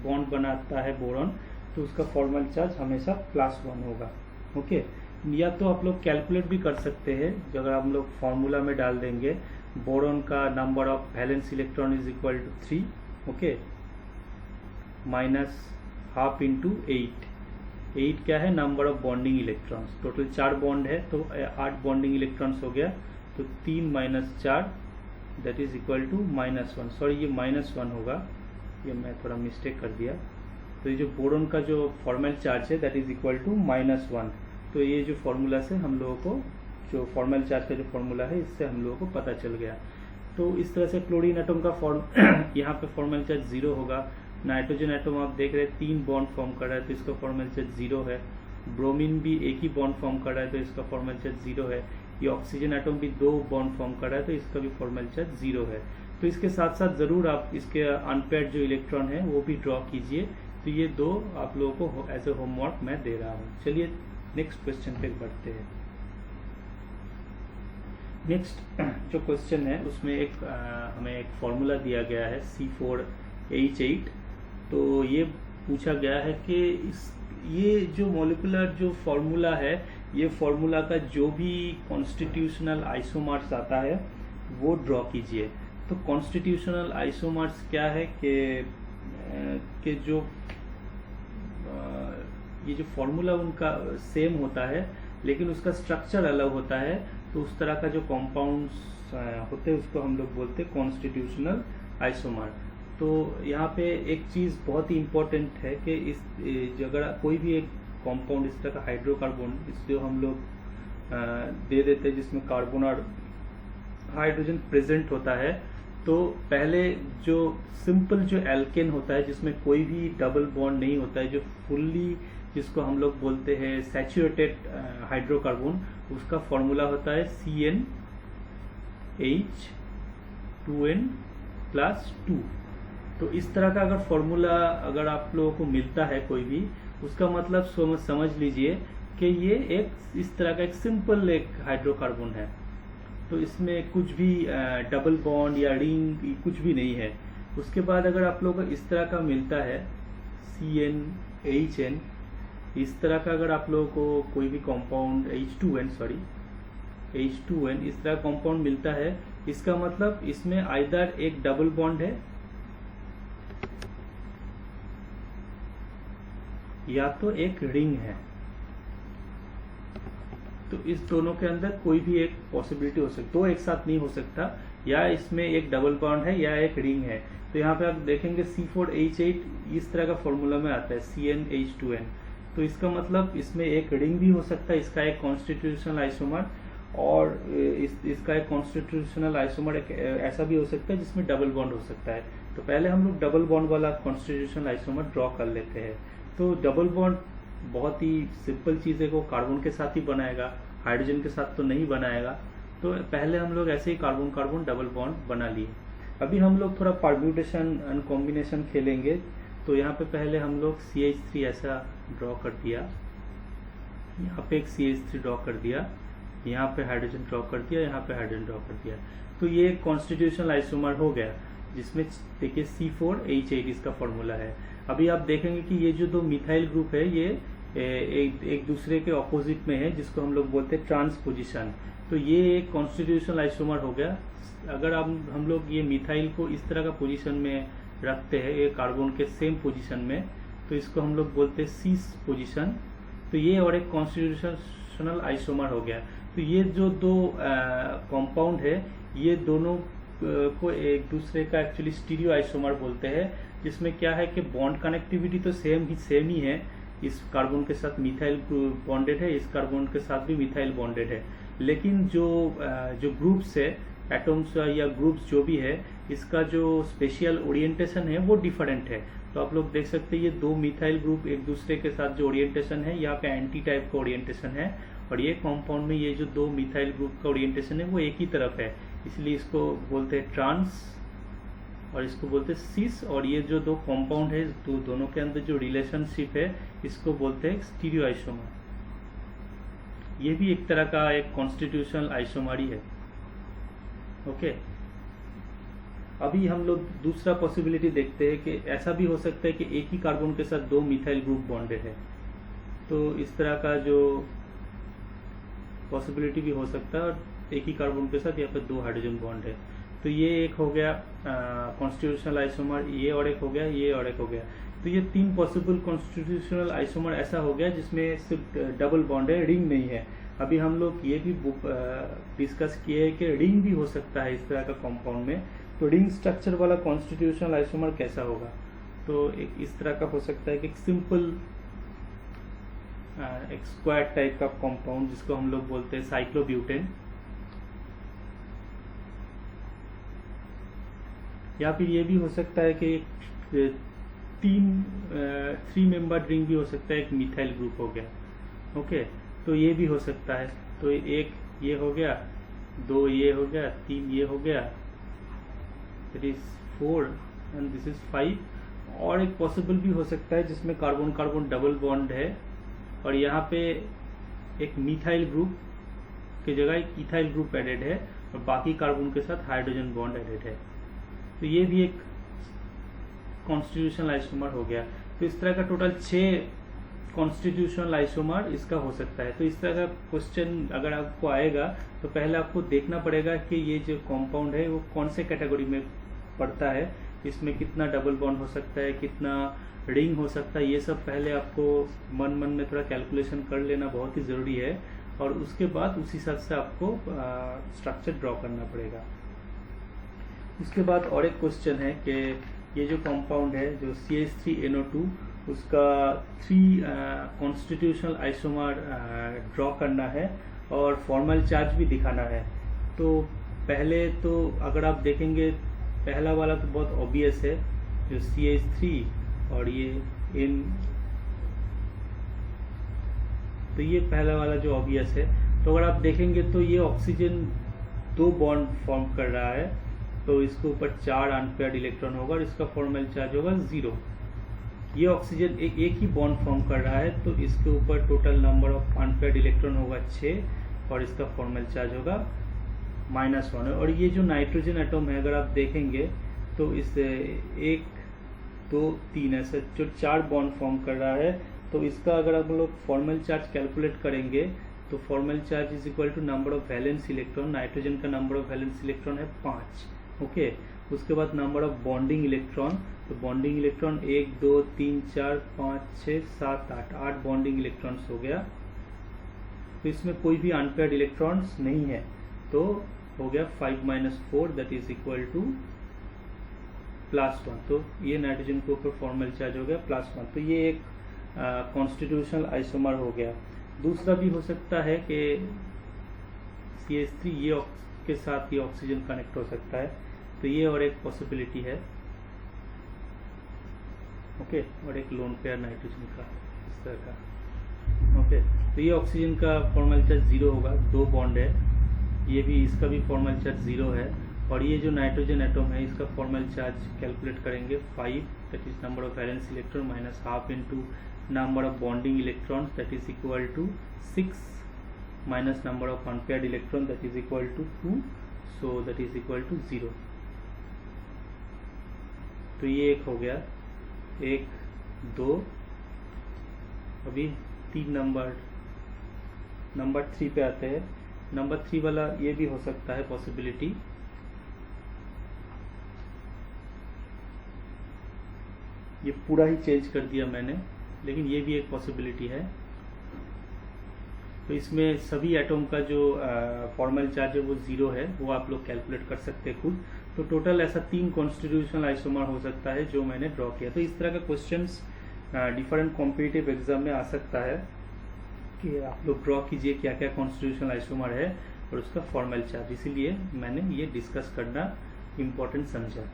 बॉन्ड बनाता है बोरॉन, तो उसका फॉर्मल चार्ज हमेशा +1 होगा। ओके, या तो आप लोग कैलकुलेट भी कर सकते हैं, अगर हम लोग फॉर्मूला में डाल देंगे बोरॉन का number of valence electron is equal to 3, okay, -12 into 8 क्या है, number of bonding electrons. Total 4 bond है तो 8 बॉन्डिंग इलेक्ट्रॉन्स हो गया, तो 3 - 4 that is equal to -1। Sorry, ये -1 होगा, ये मैं थोड़ा मिस्टेक कर दिया। तो ये जो बोरोन का जो फॉर्मल चार्ज है दैट इज इक्वल टू -1। तो ये जो फॉर्मूला से हम लोगों को जो फॉर्मल चार्ज का जो फॉर्मूला है इससे हम लोगों को पता चल गया। तो इस तरह से क्लोरीन एटम का यहाँ पे फॉर्मल चार्ज 0 होगा। नाइट्रोजन एटम आप देख रहे हैं 3 बॉन्ड फॉर्म कर रहा है तो इसका फॉर्मल चार्ज 0 है। ब्रोमीन भी एक ही बॉन्ड फॉर्म कर रहा है तो इसका फॉर्मल चार्ज 0 है। ये ऑक्सीजन एटम भी 2 बॉन्ड फॉर्म कर रहा है तो इसका भी फॉर्मल चार्ज 0 है। तो इसके साथ साथ ज़रूर आप इसके अनपेयर्ड जो इलेक्ट्रॉन है वो भी ड्रॉ कीजिए। तो ये 2 आप लोगों को एज ए होमवर्क मैं दे रहा हूँ। चलिए नेक्स्ट क्वेश्चन पे बढ़ते हैं। नेक्स्ट जो क्वेश्चन है उसमें हमें एक फॉर्मूला दिया गया है C4H8। तो ये पूछा गया है कि ये जो मॉलिक्यूलर जो फॉर्मूला है, ये फॉर्मूला का जो भी कॉन्स्टिट्यूशनल आइसोमर्स आता है वो ड्रॉ कीजिए। तो कॉन्स्टिट्यूशनल आइसोमर्स क्या है कि जो ये जो फॉर्मूला उनका सेम होता है लेकिन उसका स्ट्रक्चर अलग होता है, तो उस तरह का जो कंपाउंड्स होते हैं उसको हम लोग बोलते हैं कॉन्स्टिट्यूशनल आइसोमर। तो यहाँ पे एक चीज़ बहुत ही इम्पोर्टेंट है कि अगर कोई भी एक कंपाउंड इस तरह का हाइड्रोकार्बन इसको हम लोग दे देते हैं जिसमें कार्बन और हाइड्रोजन प्रेजेंट होता है, तो पहले जो सिंपल जो एल्केन होता है जिसमें कोई भी डबल बॉन्ड नहीं होता है, जो फुल्ली जिसको हम लोग बोलते हैं सैचुरेटेड हाइड्रोकार्बन, उसका फॉर्मूला होता है CnH2n+2। तो इस तरह का अगर फॉर्मूला अगर आप लोगों को मिलता है कोई भी, उसका मतलब समझ लीजिए कि ये एक इस तरह का एक सिंपल एक हाइड्रोकार्बन है। तो इसमें कुछ भी डबल बॉन्ड या रिंग कुछ भी नहीं है। उसके बाद अगर आप लोगों को इस तरह का मिलता है CnHn, इस तरह का अगर आप लोगों को कोई भी कंपाउंड H2n इस तरह कंपाउंड मिलता है, इसका मतलब इसमें आइदर एक डबल बॉन्ड है या तो एक रिंग है। तो इस दोनों के अंदर कोई भी एक पॉसिबिलिटी हो सकती, दो एक साथ नहीं हो सकता, या इसमें एक डबल बॉन्ड है या एक रिंग है। तो यहाँ पे आप देखेंगे C4H8 इस तरह का फॉर्मूला में आता है CnH2n। तो इसका मतलब इसमें एक रिंग भी हो सकता है, इसका एक कॉन्स्टिट्यूशनल आइसोमर, और इसका एक कॉन्स्टिट्यूशनल आइसोमर एक ऐसा भी हो सकता है जिसमें डबल बॉन्ड हो सकता है। तो पहले हम लोग डबल बॉन्ड वाला कॉन्स्टिट्यूशनल आइसोमर ड्रॉ कर लेते हैं। तो डबल बॉन्ड बहुत ही सिंपल चीज़ है, वो कार्बन के साथ ही बनाएगा, हाइड्रोजन के साथ तो नहीं बनाएगा। तो पहले हम लोग ऐसे ही कार्बन कार्बन डबल बॉन्ड बना लिए। अभी हम लोग थोड़ा परम्यूटेशन एंड कॉम्बिनेशन खेलेंगे। तो यहाँ पे पहले हम लोग CH3 ऐसा ड्रॉ कर दिया, यहाँ पे एक CH3 ड्रॉ कर दिया, यहाँ पे हाइड्रोजन ड्रॉ कर दिया, यहाँ पे हाइड्रोजन ड्रॉ कर दिया। तो ये कॉन्स्टिट्यूशनल आइसोमर हो गया, जिसमें देखिए C4H8 इसका फॉर्मूला है। अभी आप देखेंगे कि ये जो दो मिथाइल ग्रुप है ये एक दूसरे के ऑपोजिट में है, जिसको हम लोग बोलते हैं ट्रांसपोजिशन। तो ये एक कॉन्स्टिट्यूशनल आइसोमर हो गया। अगर हम लोग ये मिथाइल को इस तरह का पोजीशन में रखते हैं, ये कार्बन के सेम पोजीशन में, तो इसको हम लोग बोलते हैं सीस पोजीशन। तो ये और एक कॉन्स्टिट्यूशनल आइसोमर हो गया। तो ये जो दो कंपाउंड है, ये दोनों को एक दूसरे का एक्चुअली स्टीरियो आइसोमर बोलते हैं, जिसमें क्या है कि बॉन्ड कनेक्टिविटी तो सेम ही है। इस कार्बन के साथ मिथाइल बॉन्डेड है, इस कार्बन के साथ भी मिथाइल बॉन्डेड है, लेकिन जो ग्रुप्स है, एटम्स या ग्रुप्स जो भी है, इसका जो स्पेशल ओरिएंटेशन है वो डिफरेंट है। तो आप लोग देख सकते हैं ये दो मिथाइल ग्रुप एक दूसरे के साथ जो ओरिएंटेशन है, यहाँ पे एंटी टाइप का ओरिएंटेशन है, और ये कंपाउंड में ये जो दो मिथाइल ग्रुप का ओरिएंटेशन है वो एक ही तरफ है, इसलिए इसको बोलते हैं ट्रांस और इसको बोलते हैं सिस। और ये जो दो कंपाउंड है, दोनों के अंदर जो रिलेशनशिप है, इसको बोलते हैं स्टीरियो आइसोमर। ये भी एक तरह का एक कॉन्स्टिट्यूशनल आइसोमर ही है। ओके, अभी हम लोग दूसरा पॉसिबिलिटी देखते हैं कि ऐसा भी हो सकता है कि एक ही कार्बन के साथ दो मिथाइल ग्रुप बॉन्डेड है। तो इस तरह का जो पॉसिबिलिटी भी हो सकता है, और एक ही कार्बन के साथ यहाँ पे दो हाइड्रोजन बॉन्ड है। तो ये एक हो गया कॉन्स्टिट्यूशनल आइसोमर, ये और एक हो गया, ये और एक हो गया। तो ये तीन पॉसिबल कॉन्स्टिट्यूशनल आइसोमर ऐसा हो गया जिसमें सिर्फ डबल बॉन्ड है, रिंग नहीं है। अभी हम लोग ये भी डिस्कस किए हैं कि रिंग भी हो सकता है इस तरह का कंपाउंड में। तो रिंग स्ट्रक्चर वाला कॉन्स्टिट्यूशनल आइसोमर कैसा होगा? तो एक इस तरह का हो सकता है कि एक सिंपल एक स्क्वायर टाइप का कंपाउंड, जिसको हम लोग बोलते हैं साइक्लोब्यूटेन, या फिर ये भी हो सकता है कि एक थ्री मेंबर रिंग भी हो सकता है, एक मिथाइल ग्रुप हो गया। ओके, तो ये भी हो सकता है। तो एक ये हो गया, दो ये हो गया, तीन ये हो गया, it is 4 and this is 5। और एक पॉसिबल भी हो सकता है जिसमें कार्बन कार्बन डबल बॉन्ड है, और यहाँ पे एक मिथाइल ग्रुप की जगह एक इथाइल ग्रुप एडेड है, और बाकी कार्बन के साथ हाइड्रोजन बॉन्ड एडेड है। तो ये भी एक कॉन्स्टिट्यूशनल आइसोमर हो गया। तो इस तरह का टोटल 6 कॉन्स्टिट्यूशनल आइसोमर इसका हो सकता है। तो इस तरह का क्वेश्चन अगर आपको आएगा तो पहले आपको देखना पड़ेगा कि ये जो कंपाउंड है वो कौन से कैटेगरी में पड़ता है, इसमें कितना डबल बॉन्ड हो सकता है, कितना रिंग हो सकता है, ये सब पहले आपको मन में थोड़ा कैलकुलेशन कर लेना बहुत ही ज़रूरी है, और उसके बाद उस हिसाब से आपको स्ट्रक्चर ड्रॉ करना पड़ेगा। उसके बाद और एक क्वेश्चन है कि ये जो कंपाउंड है जो CH3NO2, उसका 3 कॉन्स्टिट्यूशनल आइसोमर ड्रॉ करना है और फॉर्मल चार्ज भी दिखाना है। तो पहले तो अगर आप देखेंगे, पहला वाला तो बहुत ऑब्वियस है, जो CH3 और ये N, तो ये पहला वाला जो ऑब्वियस है। तो अगर आप देखेंगे तो ये ऑक्सीजन 2 बॉन्ड फॉर्म कर रहा है, तो इसके ऊपर 4 अनपेयर्ड इलेक्ट्रॉन होगा और इसका फॉर्मल चार्ज होगा 0। ये ऑक्सीजन एक ही बॉन्ड फॉर्म कर रहा है, तो इसके ऊपर total number of unpaired electron होगा 6, और इसका फॉर्मल चार्ज होगा -1। और ये जो नाइट्रोजन एटम है, अगर आप देखेंगे तो इस 1 2 3 ऐसे जो 4 बॉन्ड फॉर्म कर रहा है, तो इसका अगर हम लोग फॉर्मल चार्ज कैलकुलेट करेंगे तो formal charge is equal to number of valence electron, nitrogen का नंबर ऑफ वैलेंस इलेक्ट्रॉन है 5, ओके। उसके बाद नंबर ऑफ बॉन्डिंग इलेक्ट्रॉन, तो बॉन्डिंग इलेक्ट्रॉन 1 2 3 4 5 6 7 8 बॉन्डिंग इलेक्ट्रॉन्स हो गया। तो इसमें कोई भी अनपेयर्ड इलेक्ट्रॉन्स नहीं है, तो हो गया 5 - 4 दैट इज इक्वल टू +1। तो ये नाइट्रोजन के ऊपर फॉर्मल चार्ज हो गया +1। तो ये एक कॉन्स्टिट्यूशनल आइसोमर हो गया। दूसरा भी हो सकता है कि CH3 ये के साथ ये ऑक्सीजन कनेक्ट हो सकता है, तो ये और एक पॉसिबिलिटी है, ओके। और एक लोन पेयर नाइट्रोजन का इस तरह का, ओके। तो ये ऑक्सीजन का फॉर्मल चार्ज 0 होगा, 2 बॉन्ड है, ये भी इसका भी फॉर्मल चार्ज 0 है। और ये जो नाइट्रोजन एटम है इसका फॉर्मल चार्ज कैलकुलेट करेंगे 5 that is number of valence electron -12 into number of bonding electron that is equal to 6 minus number of unpaired electron that is equal to 2, so that is equal to 0। तो ये एक हो गया, 1 2, अभी 3 number 3 पे आते हैं। नंबर 3 वाला ये भी हो सकता है पॉसिबिलिटी, ये पूरा ही चेंज कर दिया मैंने, लेकिन ये भी एक पॉसिबिलिटी है। तो इसमें सभी एटम का जो फॉर्मल चार्ज है वो 0 है, वो आप लोग कैलकुलेट कर सकते हैं खुद। तो टोटल ऐसा 3 कॉन्स्टिट्यूशनल आइसोमर हो सकता है जो मैंने ड्रॉ किया। तो इस तरह का क्वेश्चंस डिफरेंट कॉम्पिटिटिव एग्जाम में आ सकता है कि आप लोग ड्रॉ कीजिए क्या क्या कॉन्स्टिट्यूशनल आइसोमर है और उसका फॉर्मल चार्ज, इसीलिए मैंने ये डिस्कस करना इम्पोर्टेंट समझा।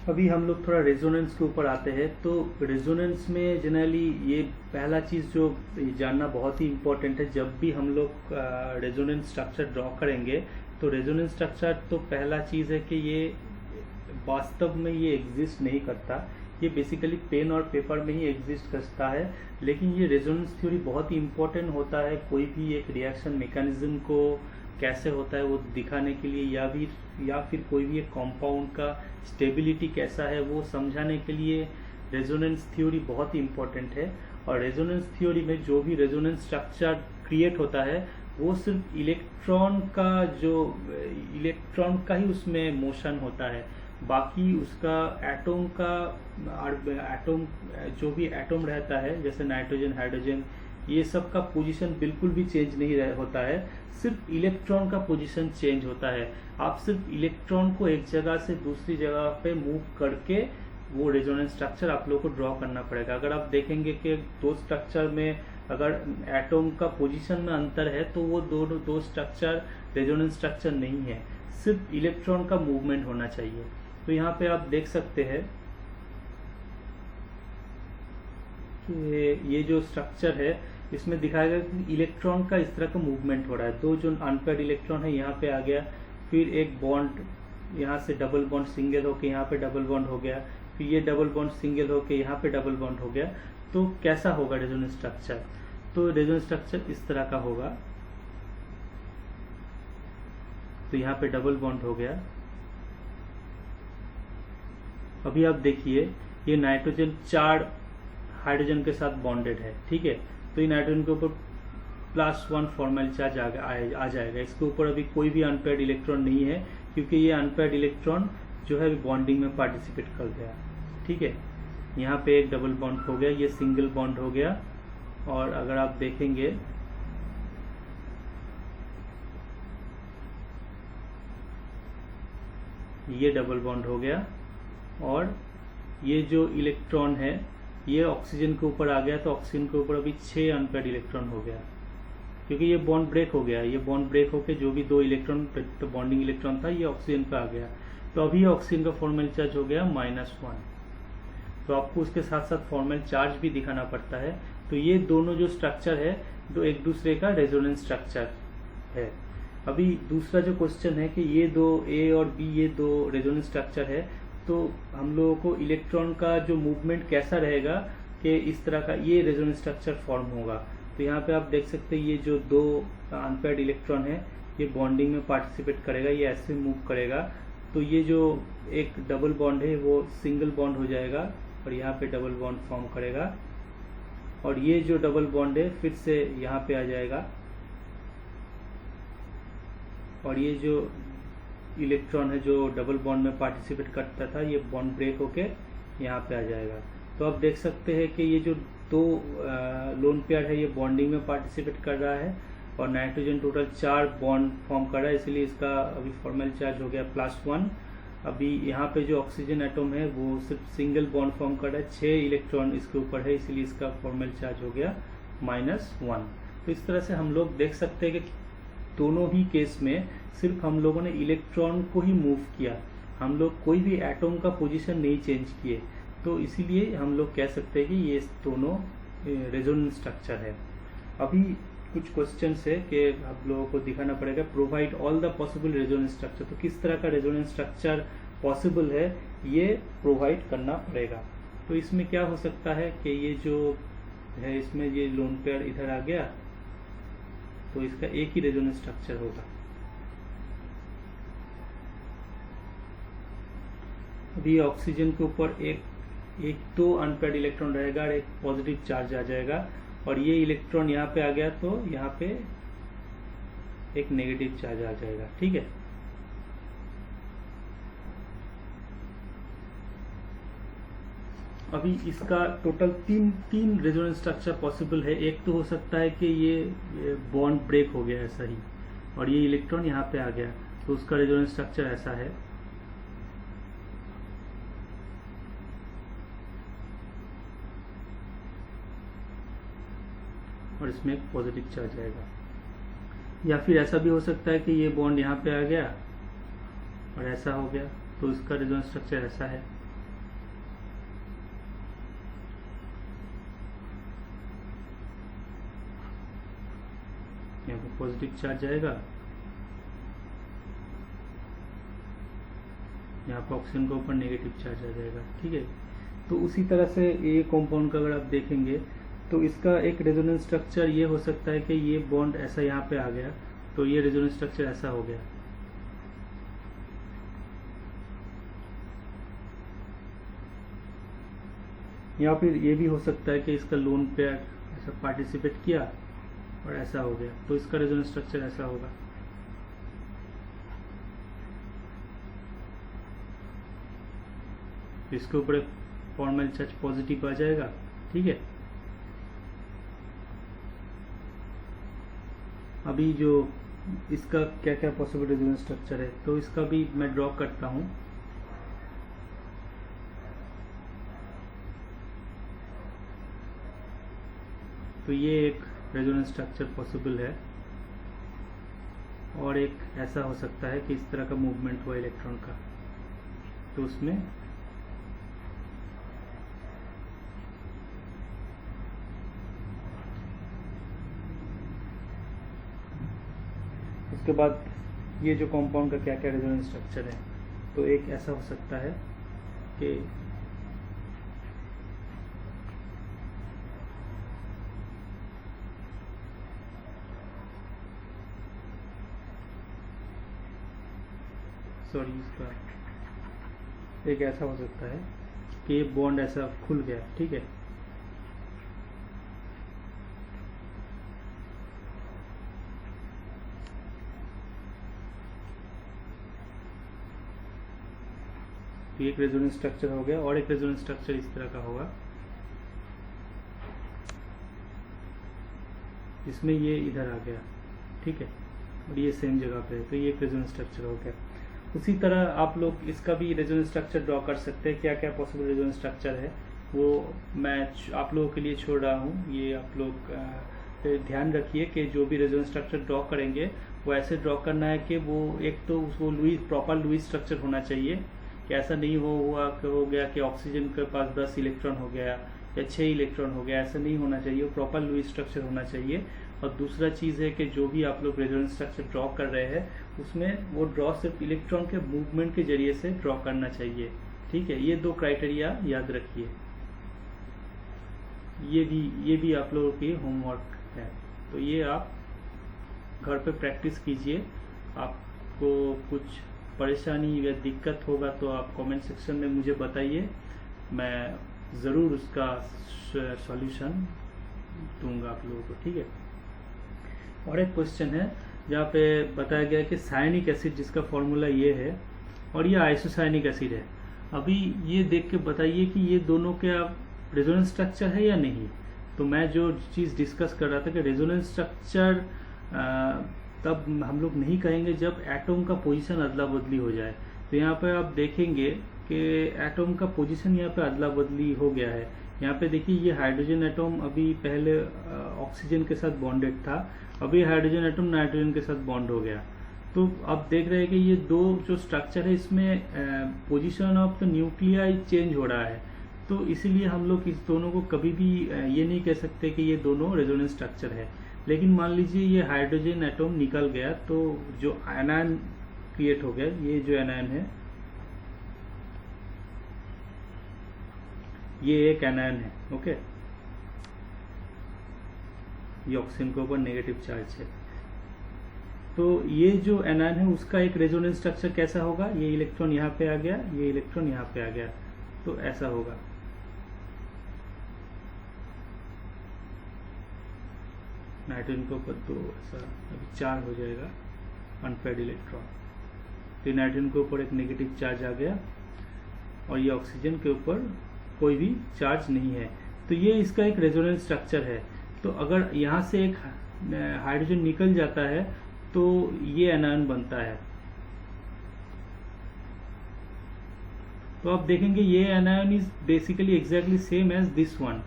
अभी हम लोग थोड़ा रेजोनेंस के ऊपर आते हैं। तो रेजोनेंस में जनरली ये पहला चीज़ जो जानना बहुत ही इम्पोर्टेंट है, जब भी हम लोग रेजोनेंस स्ट्रक्चर ड्रॉ करेंगे, तो रेजोनेंस स्ट्रक्चर तो पहला चीज़ है कि ये वास्तव में ये एग्जिस्ट नहीं करता, ये बेसिकली पेन और पेपर में ही एग्जिस्ट करता है। लेकिन ये रेजोनेंस थ्योरी बहुत ही इम्पोर्टेंट होता है कोई भी एक रिएक्शन मैकेनिज्म को कैसे होता है वो दिखाने के लिए, या फिर कोई भी एक कंपाउंड का स्टेबिलिटी कैसा है वो समझाने के लिए रेजोनेंस थ्योरी बहुत ही इम्पोर्टेंट है। और रेजोनेंस थ्योरी में जो भी रेजोनेंस स्ट्रक्चर क्रिएट होता है वो सिर्फ इलेक्ट्रॉन का ही उसमें मोशन होता है, बाकी उसका एटम जो भी एटम रहता है जैसे नाइट्रोजन हाइड्रोजन ये सब का पोजीशन बिल्कुल भी चेंज नहीं होता है, सिर्फ इलेक्ट्रॉन का पोजीशन चेंज होता है। आप सिर्फ इलेक्ट्रॉन को एक जगह से दूसरी जगह पे मूव करके वो रेजोनेंस स्ट्रक्चर आप लोगों को ड्रॉ करना पड़ेगा। अगर आप देखेंगे कि दो स्ट्रक्चर में अगर एटम का पोजीशन में अंतर है तो वो दो स्ट्रक्चर रेजोनेंस स्ट्रक्चर नहीं है, सिर्फ इलेक्ट्रॉन का मूवमेंट होना चाहिए। तो यहाँ पे आप देख सकते हैं कि ये जो स्ट्रक्चर है इसमें दिखाएगा कि इलेक्ट्रॉन का इस तरह का मूवमेंट हो रहा है। दो जो अनपेयर्ड इलेक्ट्रॉन है यहाँ पे आ गया, फिर एक बॉन्ड यहाँ से डबल बॉन्ड सिंगल होके यहाँ पे डबल बॉन्ड हो गया, फिर ये डबल बॉन्ड सिंगल होके यहाँ पे डबल बॉन्ड हो गया। तो कैसा होगा रेजोनेंस स्ट्रक्चर? तो रेजोनेंस स्ट्रक्चर इस तरह का होगा। तो यहाँ पे डबल बॉन्ड हो गया। अभी आप देखिए ये नाइट्रोजन 4 हाइड्रोजन के साथ बॉन्डेड है, ठीक है। तो ये नाइट्रोजन के ऊपर +1 फॉर्मल चार्ज आ जाएगा। इसके ऊपर अभी कोई भी अनपेयर्ड इलेक्ट्रॉन नहीं है क्योंकि ये अनपेयर्ड इलेक्ट्रॉन जो है बॉन्डिंग में पार्टिसिपेट कर गया, ठीक है। यहाँ पे एक डबल बॉन्ड हो गया, ये सिंगल बॉन्ड हो गया। और अगर आप देखेंगे ये डबल बॉन्ड हो गया और ये जो इलेक्ट्रॉन है ये ऑक्सीजन के ऊपर आ गया। तो ऑक्सीजन के ऊपर अभी 6 अनपेयर्ड इलेक्ट्रॉन हो गया क्योंकि ये बॉन्ड ब्रेक हो गया। ये बॉन्ड ब्रेक होके जो भी 2 इलेक्ट्रॉन तो बॉन्डिंग इलेक्ट्रॉन था ये ऑक्सीजन पे आ गया। तो अभी ऑक्सीजन का फॉर्मल चार्ज हो गया -1। तो आपको उसके साथ साथ फॉर्मल चार्ज भी दिखाना पड़ता है। तो ये दोनों जो स्ट्रक्चर है तो एक दूसरे का रेजोनेंस स्ट्रक्चर है। अभी दूसरा जो क्वेश्चन है कि ये दो ए और बी ये दो रेजोनेंस स्ट्रक्चर है, तो हम लोगों को इलेक्ट्रॉन का जो मूवमेंट कैसा रहेगा कि इस तरह का ये रेजोनेंस स्ट्रक्चर फॉर्म होगा। तो यहाँ पे आप देख सकते हैं ये जो 2 अनपेयर्ड इलेक्ट्रॉन है ये बॉन्डिंग में पार्टिसिपेट करेगा, ये ऐसे मूव करेगा। तो ये जो एक डबल बॉन्ड है वो सिंगल बॉन्ड हो जाएगा और यहाँ पे डबल बॉन्ड फॉर्म करेगा और ये जो डबल बॉन्ड है फिर से यहाँ पे आ जाएगा, और ये जो इलेक्ट्रॉन है जो डबल बॉन्ड में पार्टिसिपेट करता था ये बॉन्ड ब्रेक होके यहाँ पे आ जाएगा। तो आप देख सकते हैं कि ये जो दो लोन पेयर है ये बॉन्डिंग में पार्टिसिपेट कर रहा है, और नाइट्रोजन टोटल 4 बॉन्ड फॉर्म कर रहा है, इसलिए इसका अभी फॉर्मल चार्ज हो गया +1। अभी यहाँ पे जो ऑक्सीजन एटम है वो सिर्फ सिंगल बॉन्ड फॉर्म कर रहा है, 6 इलेक्ट्रॉन इसके ऊपर है, इसलिए इसका फॉर्मल चार्ज हो गया -1। तो इस तरह से हम लोग देख सकते हैं कि दोनों ही केस में सिर्फ हम लोगों ने इलेक्ट्रॉन को ही मूव किया, हम लोग कोई भी एटम का पोजीशन नहीं चेंज किए। तो इसीलिए हम लोग कह सकते हैं कि ये दोनों रेजोनेंस स्ट्रक्चर है। अभी कुछ क्वेश्चंस है कि आप लोगों को दिखाना पड़ेगा provide all the possible resonance structure. तो किस तरह का रेजोनेंस स्ट्रक्चर पॉसिबल है ये प्रोवाइड करना पड़ेगा। तो इसमें क्या हो सकता है कि ये जो है इसमें ये लोन पेयर इधर आ गया तो इसका एक ही रेजोनेंस स्ट्रक्चर होगा। अभी ऑक्सीजन के ऊपर एक तो अनपेयर्ड इलेक्ट्रॉन रहेगा और एक पॉजिटिव चार्ज आ जाएगा, और ये इलेक्ट्रॉन यहाँ पे आ गया तो यहाँ पे एक नेगेटिव चार्ज आ जाएगा। ठीक है, अभी इसका टोटल तीन रेजोनेंस स्ट्रक्चर पॉसिबल है। एक तो हो सकता है कि ये बॉन्ड ब्रेक हो गया ऐसा ही और ये इलेक्ट्रॉन यहाँ पे आ गया तो उसका रेजोनेंस स्ट्रक्चर ऐसा है। और इसमें एक पॉजिटिव चार्ज आएगा। या फिर ऐसा भी हो सकता है कि ये बॉन्ड यहाँ पे आ गया और ऐसा हो गया तो इसका रेजोनेंस स्ट्रक्चर ऐसा है। यहाँ पे पॉजिटिव चार्ज आएगा, यहाँ पे ऑक्सीजन के ऊपर नेगेटिव चार्ज आ जाएगा। ठीक है, तो उसी तरह से ये कंपाउंड का अगर आप देखेंगे तो इसका एक रेजोनेंस स्ट्रक्चर ये हो सकता है कि ये बॉन्ड ऐसा यहाँ पे आ गया तो ये रेजोनेंस स्ट्रक्चर ऐसा हो गया। या फिर ये भी हो सकता है कि इसका लोन पेयर ऐसा पार्टिसिपेट किया और ऐसा हो गया तो इसका रेजोनेंस स्ट्रक्चर ऐसा होगा। इसके ऊपर एक फॉर्मल चार्ज पॉजिटिव आ जाएगा। ठीक है, अभी जो इसका क्या क्या पॉसिबल रेजोनेंस स्ट्रक्चर है तो इसका भी मैं ड्रॉ करता हूं। तो ये एक रेजोनेंस स्ट्रक्चर पॉसिबल है और एक ऐसा हो सकता है कि इस तरह का मूवमेंट हुआ इलेक्ट्रॉन का तो उसमें उसके बाद ये जो कंपाउंड का क्या क्या रेजोनेंस स्ट्रक्चर है तो एक ऐसा हो सकता है कि इसका एक ऐसा हो सकता है कि ये बॉन्ड ऐसा खुल गया। ठीक है, तो एक रेजोनेंस स्ट्रक्चर हो गया और एक रेजोनेंस स्ट्रक्चर इस तरह का होगा इसमें ये इधर आ गया। ठीक है, और ये सेम जगह पे है तो ये एक रेजोनेंस स्ट्रक्चर हो गया। उसी तरह आप लोग इसका भी रेजोनेंस स्ट्रक्चर ड्रॉ कर सकते हैं। क्या क्या पॉसिबल रेजोनेंस स्ट्रक्चर है वो मैं आप लोगों के लिए छोड़ रहा हूँ। ये आप लोग ध्यान रखिए कि जो भी रेजोनेंस स्ट्रक्चर ड्रॉ करेंगे वो ऐसे ड्रॉ करना है कि वो एक तो उसको प्रॉपर लुईस स्ट्रक्चर होना चाहिए कि ऐसा नहीं हो गया कि ऑक्सीजन के पास 10 इलेक्ट्रॉन हो गया या 6 इलेक्ट्रॉन हो गया, ऐसा नहीं होना चाहिए। वो प्रॉपर लुईस स्ट्रक्चर होना चाहिए। और दूसरा चीज़ है कि जो भी आप लोग रेजोनेंस स्ट्रक्चर ड्रॉ कर रहे हैं उसमें वो ड्रॉ सिर्फ इलेक्ट्रॉन के मूवमेंट के जरिए से ड्रॉ करना चाहिए। ठीक है, ये 2 क्राइटेरिया याद रखिए। ये भी आप लोगों की होमवर्क है तो ये आप घर पे प्रैक्टिस कीजिए। आपको कुछ परेशानी या दिक्कत होगा तो आप कमेंट सेक्शन में मुझे बताइए, मैं ज़रूर उसका सॉल्यूशन दूंगा आप लोगों को, ठीक है। और एक क्वेश्चन है जहाँ पे बताया गया कि साइनिक एसिड जिसका फॉर्मूला ये है और ये आइसोसाइनिक एसिड है। अभी ये देख के बताइए कि ये दोनों क्या रेजोनेंस स्ट्रक्चर है या नहीं। तो मैं जो चीज़ डिस्कस कर रहा था कि रेजोनेंस स्ट्रक्चर तब हम लोग नहीं कहेंगे जब एटम का पोजीशन अदला बदली हो जाए। तो यहाँ पे आप देखेंगे कि एटम का पोजीशन यहाँ पे अदला बदली हो गया है। यहाँ पे देखिए ये हाइड्रोजन एटम अभी पहले ऑक्सीजन के साथ बॉन्डेड था, अभी हाइड्रोजन एटम नाइट्रोजन के साथ बॉन्ड हो गया। तो अब देख रहे हैं कि ये दो जो स्ट्रक्चर है इसमें position of the nuclei change हो रहा है। तो इसीलिए हम लोग इस दोनों को कभी भी ये नहीं कह सकते कि ये दोनों रेजोनेंस स्ट्रक्चर है। लेकिन मान लीजिए ये हाइड्रोजन एटम निकल गया तो जो एनायन क्रिएट हो गया, ये जो एनायन है ये एक एनायन है, ओके। ये ऑक्सीजन के ऊपर नेगेटिव चार्ज है। तो ये जो एनायन है उसका एक रेजोनेंस स्ट्रक्चर कैसा होगा, ये इलेक्ट्रॉन यहाँ पे आ गया, ये इलेक्ट्रॉन यहाँ पे आ गया, तो ऐसा होगा। नाइट्रोजन के ऊपर तो ऐसा अभी 4 हो जाएगा अनपेयर्ड इलेक्ट्रॉन, तो नाइट्रोजन के ऊपर एक नेगेटिव चार्ज आ गया और ये ऑक्सीजन के ऊपर कोई भी चार्ज नहीं है। तो ये इसका एक रेजोनेंस स्ट्रक्चर है। तो अगर यहाँ से एक हाइड्रोजन निकल जाता है तो ये एनायन बनता है। तो आप देखेंगे ये anion is basically exactly same as this one.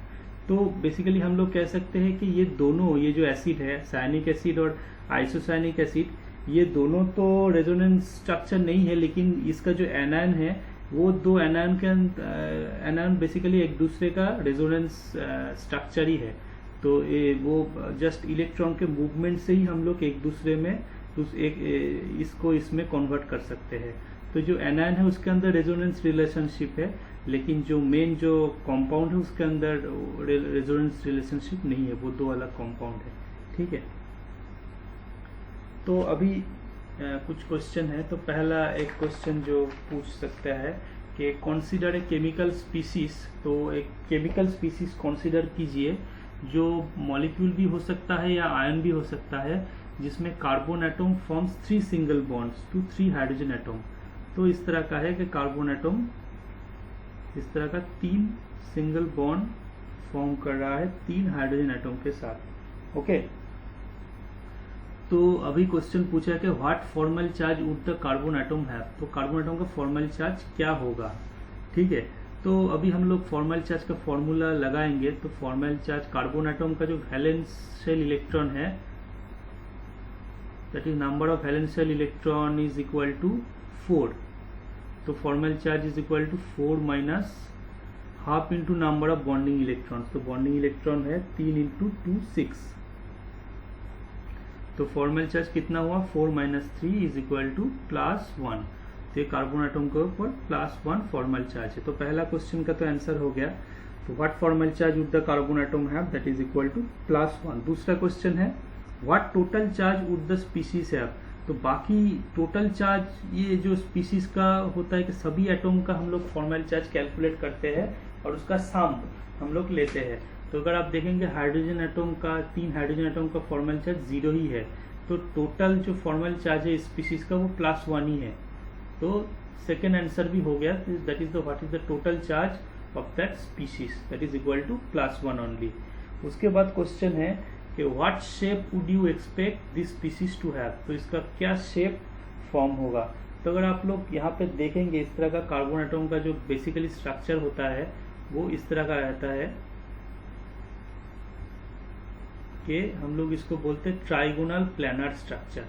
तो बेसिकली हम लोग कह सकते हैं कि ये दोनों, ये जो एसिड है साइनिक एसिड और आइसोसाइनिक एसिड, ये दोनों तो रेजोनेंस स्ट्रक्चर नहीं है, लेकिन इसका जो एनायन है वो दो एनायन के एनायन बेसिकली एक दूसरे का रेजोनेंस स्ट्रक्चर ही है। तो ये वो जस्ट इलेक्ट्रॉन के मूवमेंट से ही हम लोग एक दूसरे में इसको इसमें कन्वर्ट कर सकते हैं। तो जो एनायन है उसके अंदर रेजोनेंस रिलेशनशिप है, लेकिन जो मेन जो कंपाउंड है उसके अंदर रेजोनेंस रिलेशनशिप नहीं है, वो दो अलग कंपाउंड है, ठीक है। तो अभी कुछ क्वेश्चन है। तो पहला एक क्वेश्चन जो पूछ सकता है कि कंसीडर ए केमिकल स्पीसीज। तो एक केमिकल स्पीसीज कंसीडर कीजिए जो मॉलिक्यूल भी हो सकता है या आयन भी हो सकता है, जिसमें carbon atom forms 3 single bonds to 3 hydrogen atom. तो इस तरह का है कि कार्बन एटम इस तरह का 3 सिंगल बॉन्ड फॉर्म कर रहा है 3 हाइड्रोजन एटम के साथ, ओके। तो अभी क्वेश्चन पूछा है कि what formal charge would the carbon atom have. तो कार्बन एटम का फॉर्मल चार्ज क्या होगा, ठीक है। तो अभी हम लोग फॉर्मल चार्ज का फॉर्मूला लगाएंगे। तो फॉर्मल चार्ज कार्बन एटम का जो वैलेंशियल इलेक्ट्रॉन है, that is number of valential electron is equal to 4। तो formal charge is equal to 4 minus half into number of bonding electron. तो बॉन्डिंग इलेक्ट्रॉन है 3 into 2 6। तो formal charge कितना हुआ, 4 minus 3 is equal to +1। तो ये carbon atom के ऊपर +1 फॉर्मल चार्ज है। तो पहला क्वेश्चन का तो आंसर हो गया। तो what formal charge would the carbon atom have, that is equal to +1। दूसरा क्वेश्चन है what total charge would the species have. तो बाकी टोटल चार्ज ये जो स्पीसीज का होता है कि सभी एटम का हम लोग फॉर्मल चार्ज कैलकुलेट करते हैं और उसका सम हम लोग लेते हैं। तो अगर आप देखेंगे हाइड्रोजन एटम का 3 हाइड्रोजन एटम का फॉर्मल चार्ज 0 ही है, तो टोटल जो फॉर्मल चार्ज है स्पीसीज का वो +1 ही है। तो सेकेंड आंसर भी हो गया, that is the what is the total charge of that species, that is equal to +1 only. उसके बाद क्वेश्चन है कि what shape would you expect this species to have. तो इसका क्या शेप फॉर्म होगा। तो अगर आप लोग यहाँ पे देखेंगे इस तरह का कार्बन एटम का जो बेसिकली स्ट्रक्चर होता है वो इस तरह का रहता है कि हम लोग इसको बोलते हैं ट्राइगोनल प्लानर स्ट्रक्चर।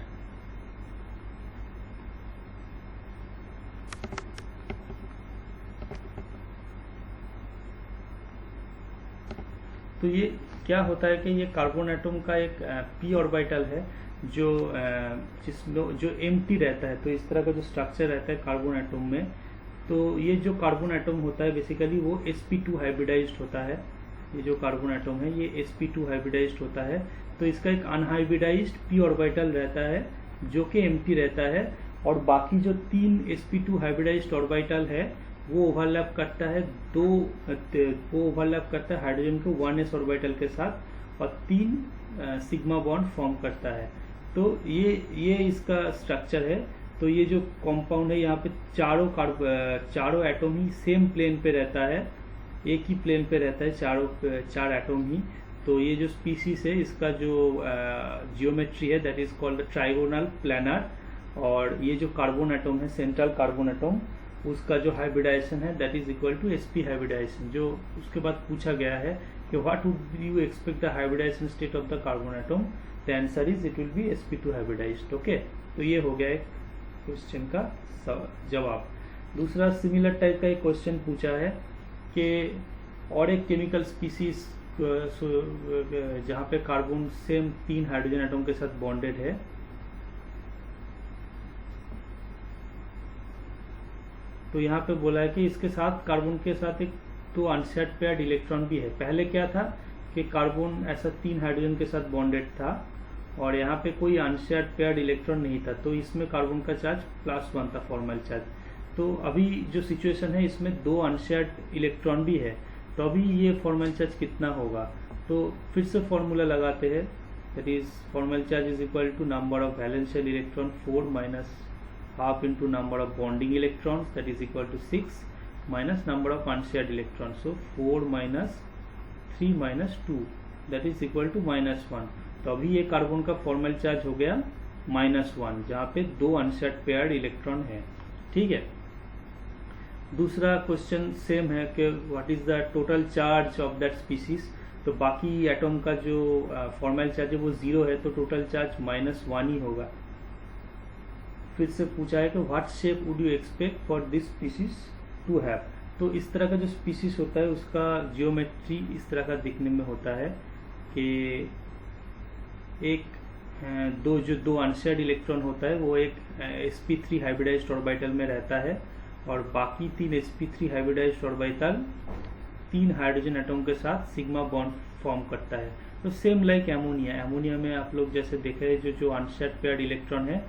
तो ये क्या होता है कि ये कार्बन एटम का एक p ऑर्बिटल है जो जिसमें जो एम्प्टी रहता है। तो इस तरह का जो स्ट्रक्चर रहता है कार्बन एटम में, तो ये जो कार्बन एटम होता है बेसिकली वो sp2 हाइब्रिडाइज्ड होता है। ये जो कार्बन एटम है ये sp2 हाइब्रिडाइज्ड होता है। तो इसका एक अनहाइब्रिडाइज्ड p ऑर्बिटल रहता है जो कि एम्प्टी रहता है, और बाकी जो 3 sp2 हाइब्रिडाइज्ड ऑर्बिटल है वो ओवरलैप करता है हाइड्रोजन के 1s ऑर्बिटल के साथ, और 3 सिग्मा बॉन्ड फॉर्म करता है। तो ये इसका स्ट्रक्चर है। तो ये जो कंपाउंड है यहाँ पे चारों एटम ही सेम प्लेन पे रहता है, एक ही प्लेन पे रहता है चार एटम ही। तो ये जो स्पीसीज है इसका जो जियोमेट्री है that is called trigonal planar. और ये जो कार्बन एटम है, सेंट्रल कार्बन एटम, उसका जो हाइब्रिडाइजेशन है that is equal to sp hybridisation. जो उसके बाद पूछा गया है कि what would you expect the hybridisation state of the carbon atom, the answer is it will be sp2 hybridised. Okay, तो ये हो गया एक क्वेश्चन का जवाब। दूसरा सिमिलर टाइप का एक क्वेश्चन पूछा है कि और एक केमिकल स्पीसीज जहाँ पे कार्बन सेम 3 हाइड्रोजन एटम के साथ बॉन्डेड है। तो यहाँ पे बोला है कि इसके साथ कार्बन के साथ एक 2 अनशेयर्ड पेयर्ड इलेक्ट्रॉन भी है। पहले क्या था कि कार्बन ऐसा 3 हाइड्रोजन के साथ बॉन्डेड था और यहाँ पे कोई अनशेयर्ड पेयर्ड इलेक्ट्रॉन नहीं था, तो इसमें कार्बन का चार्ज +1 था, फॉर्मल चार्ज। तो अभी जो सिचुएशन है इसमें 2 अनशेयर्ड इलेक्ट्रॉन भी है, तो अभी ये फॉर्मल चार्ज कितना होगा। तो फिर से फॉर्मूला लगाते हैं, that is formal charge is equal to number of valential electron 4 minus half into number of bonding electrons that is equal to 6 minus number of unshared electron. So 4 minus 3 minus 2 that is equal to -1। तो अभी ये carbon का formal charge हो गया -1, जहाँ पे 2 unshared paired electron है। ठीक है। दूसरा क्वेश्चन सेम है कि what is the total charge of that species. तो बाकी एटम का जो फॉर्मल चार्ज है वो 0 है, तो टोटल चार्ज -1 ही होगा। फिर से पूछा है कि what shape would you expect for this species to have. तो इस तरह का जो स्पीसीज होता है उसका जियोमेट्री इस तरह का दिखने में होता है कि एक दो अनशेयर्ड इलेक्ट्रॉन होता है, वो एक sp3 हाइब्रिडाइज्ड ऑर्बिटल में रहता है और बाकी 3 sp3 hybridised orbital 3 hydrogen atom के साथ सिग्मा बॉन्ड फॉर्म करता है। तो सेम लाइक एमोनिया में आप लोग जैसे देखे हैं जो अनशेयर्ड पेयर्ड इलेक्ट्रॉन है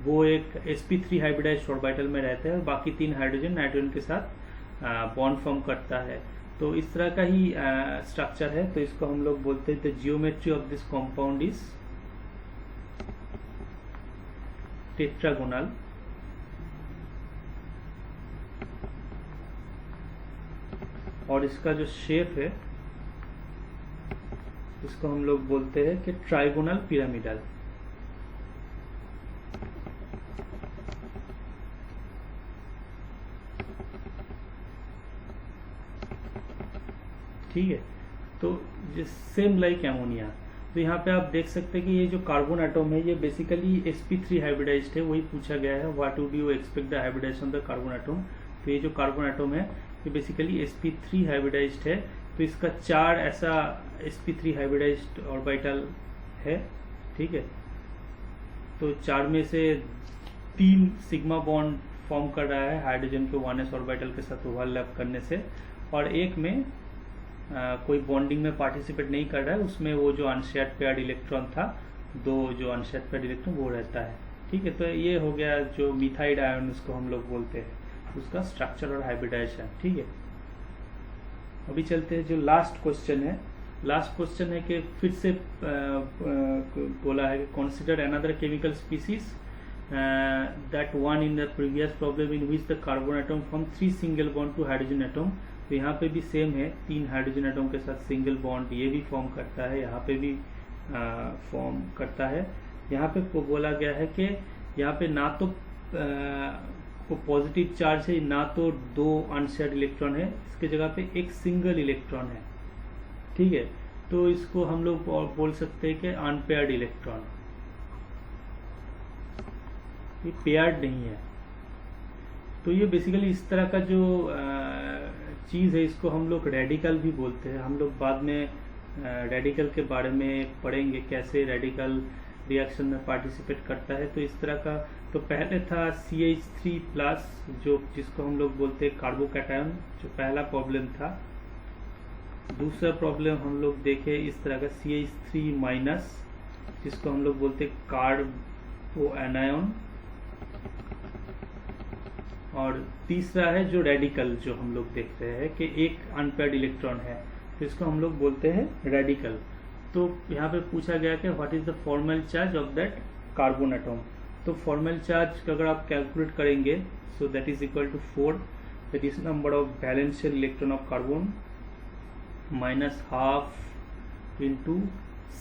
वो एक sp3 हाइब्रिडाइज्ड ऑर्बिटल में रहता है और बाकी 3 हाइड्रोजन नाइट्रोजन के साथ बॉन्ड फॉर्म करता है। तो इस तरह का ही स्ट्रक्चर है। तो इसको हम लोग बोलते हैं the geometry of this compound is tetragonal. और इसका जो शेप है इसको हम लोग बोलते हैं कि ट्राइगोनल पिरामिडल। ठीक है। तो सेम लाइक एमोनिया। तो यहाँ पे आप देख सकते हैं कि ये जो कार्बन एटम है ये बेसिकली sp3 हाइब्रिडाइज्ड है, वही पूछा गया है what would you expect the hybridisation of the carbon atom. तो ये जो कार्बन एटम है ये बेसिकली sp3 हाइब्रिडाइज्ड है। तो इसका 4 ऐसा sp3 हाइब्रिडाइज्ड ऑर्बिटल है। ठीक है। तो 4 में से 3 सिग्मा बॉन्ड फॉर्म कर रहा है हाइड्रोजन के 1s ऑर्बिटल के साथ ओवरलैप करने से, और एक में कोई बॉन्डिंग में पार्टिसिपेट नहीं कर रहा है, उसमें वो जो अनशेयर्ड पेयर्ड इलेक्ट्रॉन था, 2 जो अनशेयर्ड पेयर्ड इलेक्ट्रॉन वो रहता है। ठीक है। तो ये हो गया जो मिथाइल आयन उसको हम लोग बोलते हैं, उसका स्ट्रक्चर और हाइब्रिडाइजेशन। ठीक है। अभी चलते हैं जो लास्ट क्वेश्चन है। लास्ट क्वेश्चन है कि फिर से बोला है कि consider another chemical species that one in the previous problem in which the carbon atom from 3 single bond to hydrogen atom. तो यहाँ पे भी सेम है, 3 हाइड्रोजन एटम के साथ सिंगल बॉन्ड ये भी फॉर्म करता है, यहाँ पे भी फॉर्म करता है। यहाँ पे बोला गया है कि यहाँ पे ना तो पॉजिटिव चार्ज है ना तो 2 अनशेयर्ड इलेक्ट्रॉन है, इसके जगह पे एक सिंगल इलेक्ट्रॉन है। ठीक है। तो इसको हम लोग बोल सकते हैं कि अनपेयर्ड इलेक्ट्रॉन, ये पेयर्ड नहीं है। तो ये बेसिकली इस तरह का जो चीज़ है इसको हम लोग रेडिकल भी बोलते हैं। हम लोग बाद में रेडिकल के बारे में पढ़ेंगे, कैसे रेडिकल रिएक्शन में पार्टिसिपेट करता है। तो इस तरह का तो पहले था CH3+ जो जिसको हम लोग बोलते हैं कार्बोकैटायन, जो पहला प्रॉब्लम था। दूसरा प्रॉब्लम हम लोग देखे इस तरह का CH3- जिसको हम लोग बोलते हैं कार्बोएनायन। और तीसरा है जो रेडिकल, जो हम लोग देख रहे हैं कि एक अनपेयर्ड इलेक्ट्रॉन है, तो इसको हम लोग बोलते हैं रेडिकल। तो यहाँ पे पूछा गया कि what is the formal charge of that carbon atom. तो फॉर्मल चार्ज अगर आप कैलकुलेट करेंगे so that is equal to 4, that is number of valential electron of carbon minus half into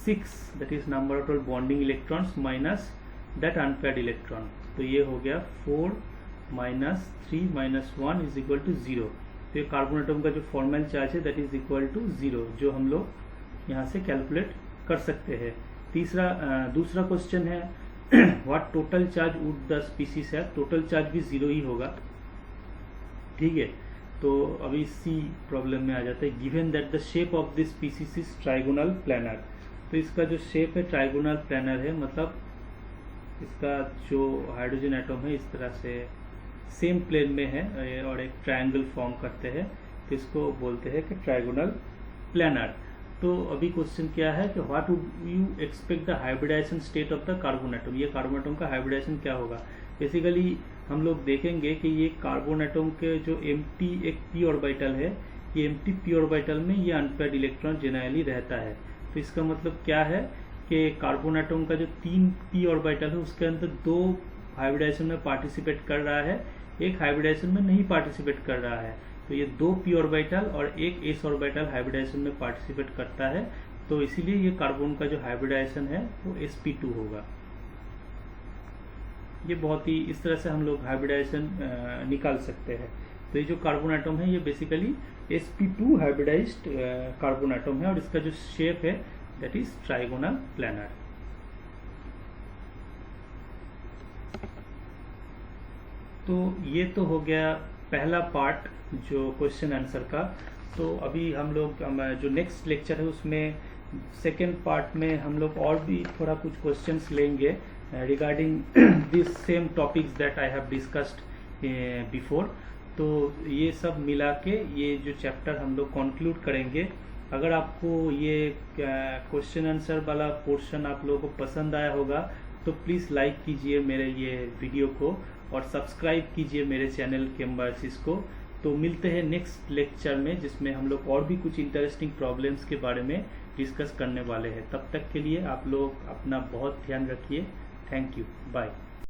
6, that is number of bonding electrons minus that unpaired electron. तो ये हो गया 4 minus 3 minus 1 is equal to 0। तो ये carbon atom का जो formal charge है that is equal to 0, जो हम लोग यहाँ से कैलकुलेट कर सकते हैं। दूसरा क्वेश्चन है what total charge would the species है। टोटल चार्ज भी 0 ही होगा, ठीक है। तो अभी सी प्रॉब्लम में आ जाता है, given that the shape of this species is trigonal planner. तो इसका जो शेप है ट्राइगोनल प्लानर है, मतलब इसका जो हाइड्रोजन एटम है इस तरह से सेम प्लेन में है और एक ट्रायंगल फॉर्म करते हैं, तो इसको बोलते हैं कि ट्राइगोनल प्लानर। तो अभी क्वेश्चन क्या है कि what would you expect the hybridisation state of the carbon atom. ये कार्बन एटम का हाइब्रिडाइजेशन क्या होगा। बेसिकली हम लोग देखेंगे कि ये कार्बन एटम के जो एम्प्टी एक पी ऑर्बिटल है, ये एम्प्टी पी ऑर्बिटल में ये अनपेयर्ड इलेक्ट्रॉन जनरली रहता है। तो इसका मतलब क्या है कि कार्बन एटम का जो 3 पी ऑर्बिटल है उसके अंदर 2 हाइब्रिडाइजेशन में पार्टिसिपेट कर रहा है, एक हाइब्रिडाइजेशन में नहीं पार्टिसिपेट कर रहा है। तो ये 2 पी ऑर्बिटल और एक एस ऑर्बिटल हाइब्रिडाइजेशन में पार्टिसिपेट करता है, तो इसीलिए ये कार्बन का जो हाइब्रिडाइजेशन है वो sp2 होगा। ये बहुत ही इस तरह से हम लोग हाइब्रिडाइजेशन निकाल सकते हैं। तो ये जो कार्बन एटम है ये basically sp2 hybridised carbon atom है और इसका जो शेप है दैट इज ट्राइगोनल प्लानर। तो ये तो हो गया पहला पार्ट जो क्वेश्चन आंसर का। तो अभी हम लोग जो नेक्स्ट लेक्चर है उसमें सेकेंड पार्ट में हम लोग और भी थोड़ा कुछ क्वेश्चंस लेंगे regarding this same topics that I have discussed before. तो ये सब मिला के ये जो चैप्टर हम लोग कंक्लूड करेंगे। अगर आपको ये क्वेश्चन आंसर वाला पोर्शन आप लोगों को पसंद आया होगा तो प्लीज़ लाइक कीजिए मेरे ये वीडियो को और सब्सक्राइब कीजिए मेरे चैनल केम्बासिस को। तो मिलते हैं नेक्स्ट लेक्चर में जिसमें हम लोग और भी कुछ इंटरेस्टिंग प्रॉब्लम्स के बारे में डिस्कस करने वाले हैं। तब तक के लिए आप लोग अपना बहुत ध्यान रखिए। Thank you, bye.